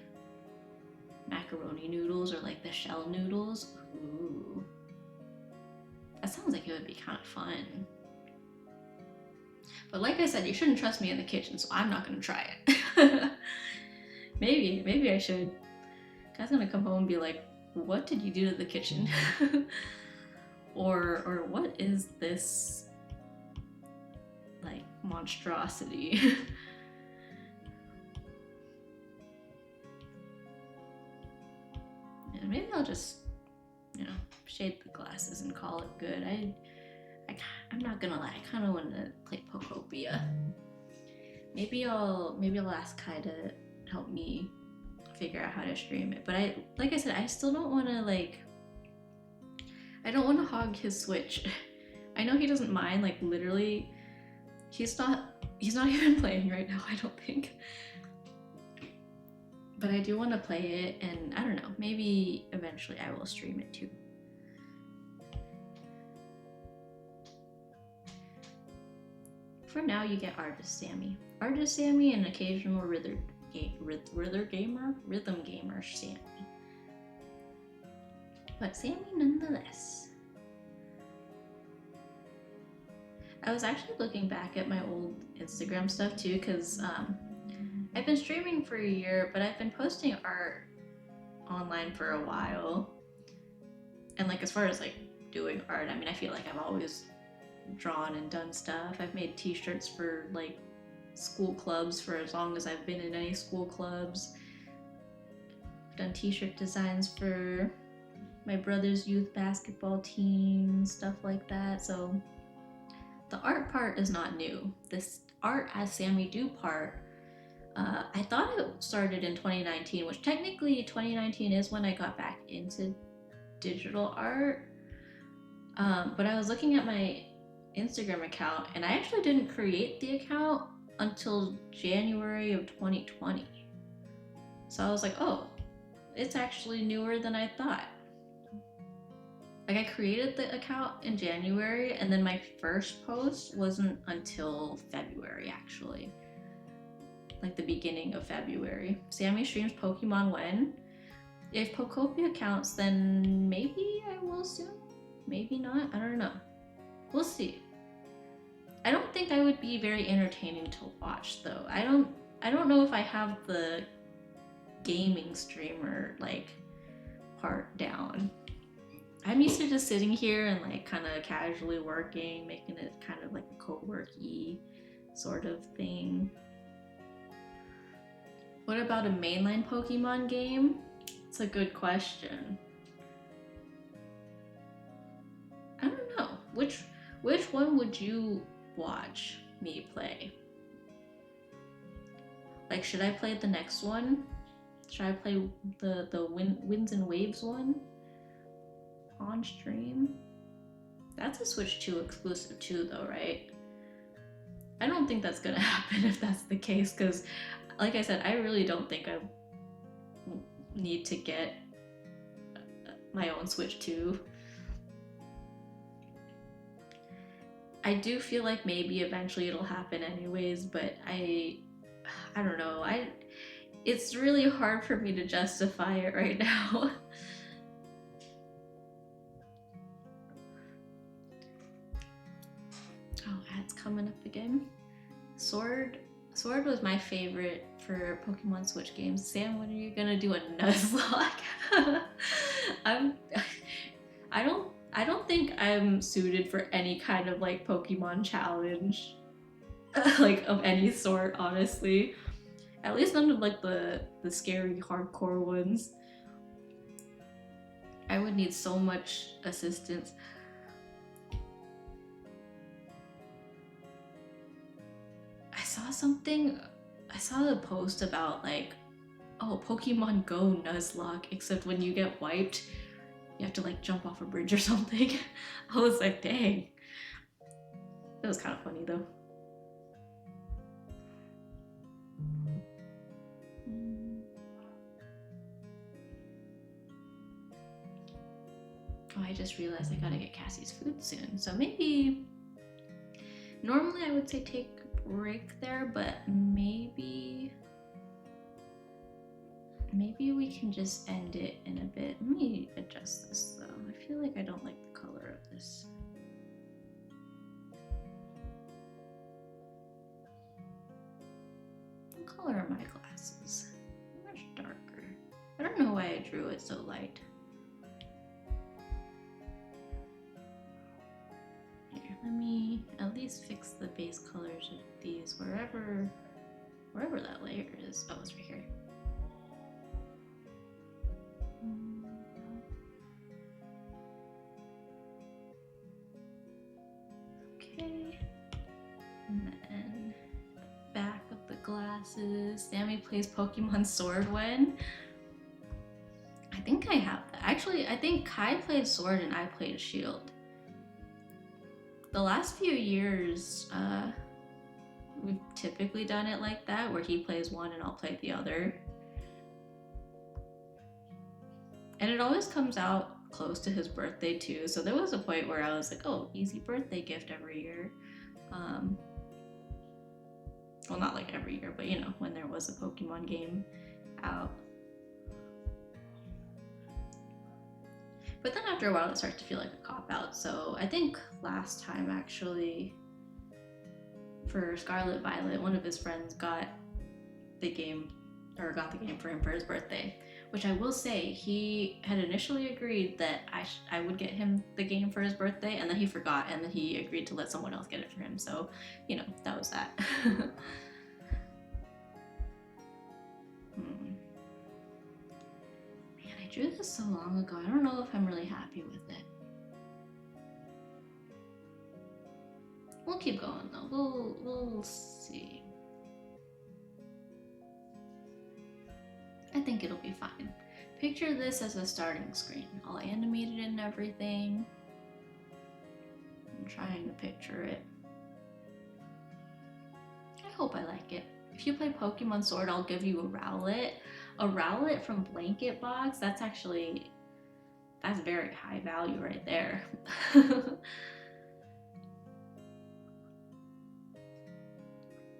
Speaker 1: macaroni noodles or like the shell noodles? Ooh. That sounds like it would be kind of fun. But like I said, you shouldn't trust me in the kitchen, so I'm not gonna try it. maybe I should. Guy's gonna come home and be like, "What did you do to the kitchen?" or what is this like monstrosity? And maybe I'll just, shade the glasses and call it good. I'm not gonna lie, I kind of want to play Pokopia. Maybe I'll ask Kai to help me figure out how to stream it. But like I said, I still don't want to I don't want to hog his Switch. I know he doesn't mind. Like literally, he's not even playing right now. I don't think. But I do want to play it, and I don't know. Maybe eventually I will stream it too. For now, you get Artist Sammy, and occasional rhythm gamer Sammy. But Sammy nonetheless. I was actually looking back at my old Instagram stuff too, because I've been streaming for a year, but I've been posting art online for a while. And like as far as like doing art, I mean, I feel like I've always drawn and done stuff. I've made t-shirts for like school clubs for as long as I've been in any school clubs. I've done t-shirt designs for my brother's youth basketball team, stuff like that. So the art part is not new. This art as Sammy Do part, I thought it started in 2019, which technically 2019 is when I got back into digital art. But I was looking at my Instagram account and I actually didn't create the account until January of 2020. So I was like, oh, it's actually newer than I thought. Like I created the account in January and then my first post wasn't until February actually. Like the beginning of February. Sammy streams Pokemon when? If Pokopia counts, then maybe I will soon. Maybe not. I don't know. We'll see. I don't think I would be very entertaining to watch though. I don't know if I have the gaming streamer like part down. I'm used to just sitting here and like kind of casually working, making it kind of like a co-worky sort of thing. What about a mainline Pokemon game? It's a good question. I don't know. Which one would you watch me play? Like, should I play the next one? Should I play the Winds and Waves one on stream? That's a Switch 2 exclusive too, though, right? I don't think that's gonna happen if that's the case, because, like I said, I really don't think I need to get my own Switch 2. I do feel like maybe eventually it'll happen anyways, but I don't know. It's really hard for me to justify it right now. Oh, ads coming up again. Sword was my favorite for Pokemon Switch games. Sam, when are you gonna do a Nuzlocke? I don't think I'm suited for any kind of like Pokemon challenge, like of any sort, honestly. At least none of like the scary hardcore ones. I would need so much assistance. I saw the post about like, oh, Pokemon Go Nuzlocke, except when you get wiped, you have to like jump off a bridge or something. I was like, dang. It was kind of funny though. Oh, I just realized I gotta get Cassie's food soon. So maybe, normally I would say take a break there, but maybe we can just end it in a bit. Let me adjust this though. I feel like I don't like the color of this. What color are my glasses? Much darker. I don't know why I drew it so light. Here, let me at least fix the base colors of these wherever that layer is. Oh, it's right here. Okay. And then back of the glasses. Sammy plays Pokemon Sword when? I think I have that. Actually, I think Kai played Sword and I played Shield. The last few years, we've typically done it like that, where he plays one and I'll play the other. And it always comes out close to his birthday too, so there was a point where I was like, oh, easy birthday gift every year. Well, not like every year, but you know, when there was a Pokemon game out. But then after a while it starts to feel like a cop-out, so I think last time actually for Scarlet Violet, one of his friends got the game for him for his birthday, which I will say, he had initially agreed that I would get him the game for his birthday, and then he forgot, and then he agreed to let someone else get it for him. So, you know, that was that. Man, I drew this so long ago. I don't know if I'm really happy with it. We'll keep going though. We'll see. I think it'll be fine. Picture this as a starting screen, all animated and everything. I'm trying to picture it. I hope I like it. If you play Pokemon Sword, I'll give you a Rowlet. A Rowlet from Blanket Box, that's very high value right there.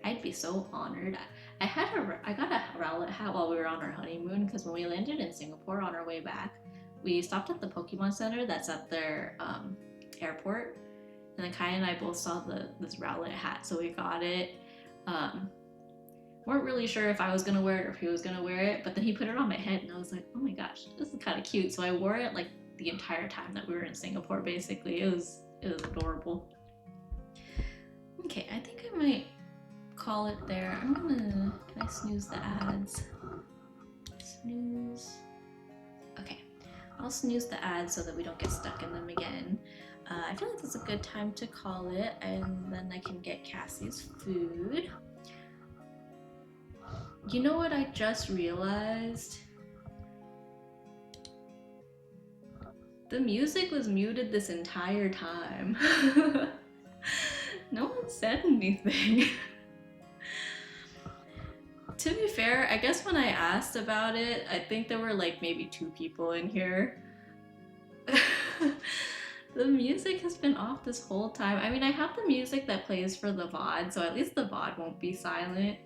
Speaker 1: I'd be so honored. I got a Rowlet hat while we were on our honeymoon, because when we landed in Singapore on our way back, we stopped at the Pokemon Center that's at their airport, and then Kai and I both saw this Rowlet hat, so we got it. Weren't really sure if I was gonna wear it or if he was gonna wear it, but then he put it on my head, and I was like, oh my gosh, this is kind of cute. So I wore it like the entire time that we were in Singapore. Basically, it was adorable. Okay, I think I might call it there. Can I snooze the ads? Snooze. Okay, I'll snooze the ads so that we don't get stuck in them again. I feel like it's a good time to call it, and then I can get Cassie's food. You know what I just realized? The music was muted this entire time. No one said anything. To be fair, I guess when I asked about it, I think there were like maybe 2 people in here. The music has been off this whole time. I mean, I have the music that plays for the VOD, so at least the VOD won't be silent.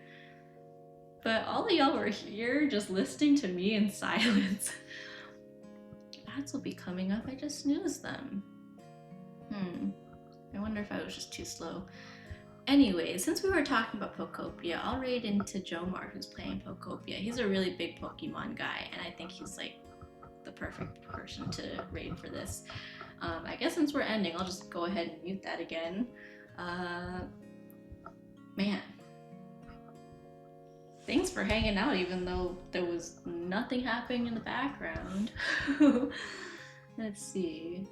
Speaker 1: But all of y'all were here just listening to me in silence. Ads will be coming up. I just snoozed them. I wonder if I was just too slow. Anyway, since we were talking about Pokopia, I'll raid into Jomar, who's playing Pokopia. He's a really big Pokemon guy, and I think he's like the perfect person to raid for this. I guess since we're ending, I'll just go ahead and mute that again. Man. Thanks for hanging out, even though there was nothing happening in the background. Let's see.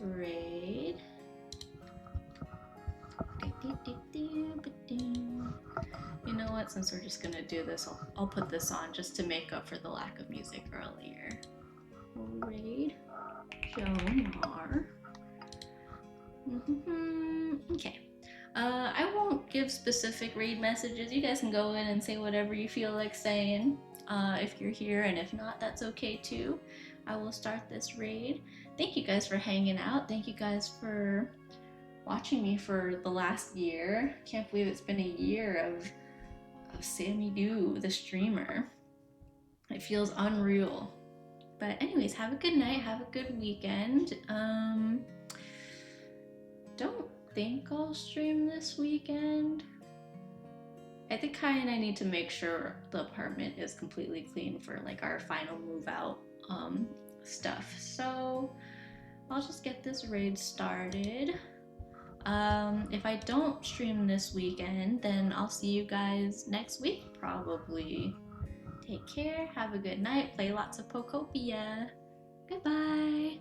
Speaker 1: Raid. You know what? Since we're just gonna do this, I'll put this on just to make up for the lack of music earlier. Raid Jomar. Okay. I won't give specific raid messages. You guys can go in and say whatever you feel like saying if you're here, and if not, that's okay too. I will start this raid. Thank you guys for hanging out. Thank you guys for watching me for the last year. Can't believe it's been a year of Sammy Dew, the streamer. It feels unreal. But anyways, have a good night. Have a good weekend. Don't think I'll stream this weekend. I think Kai and I need to make sure the apartment is completely clean for like our final move out stuff. So I'll just get this raid started. If I don't stream this weekend, then I'll see you guys next week probably. Take care, have a good night, play lots of Pokopia. Goodbye.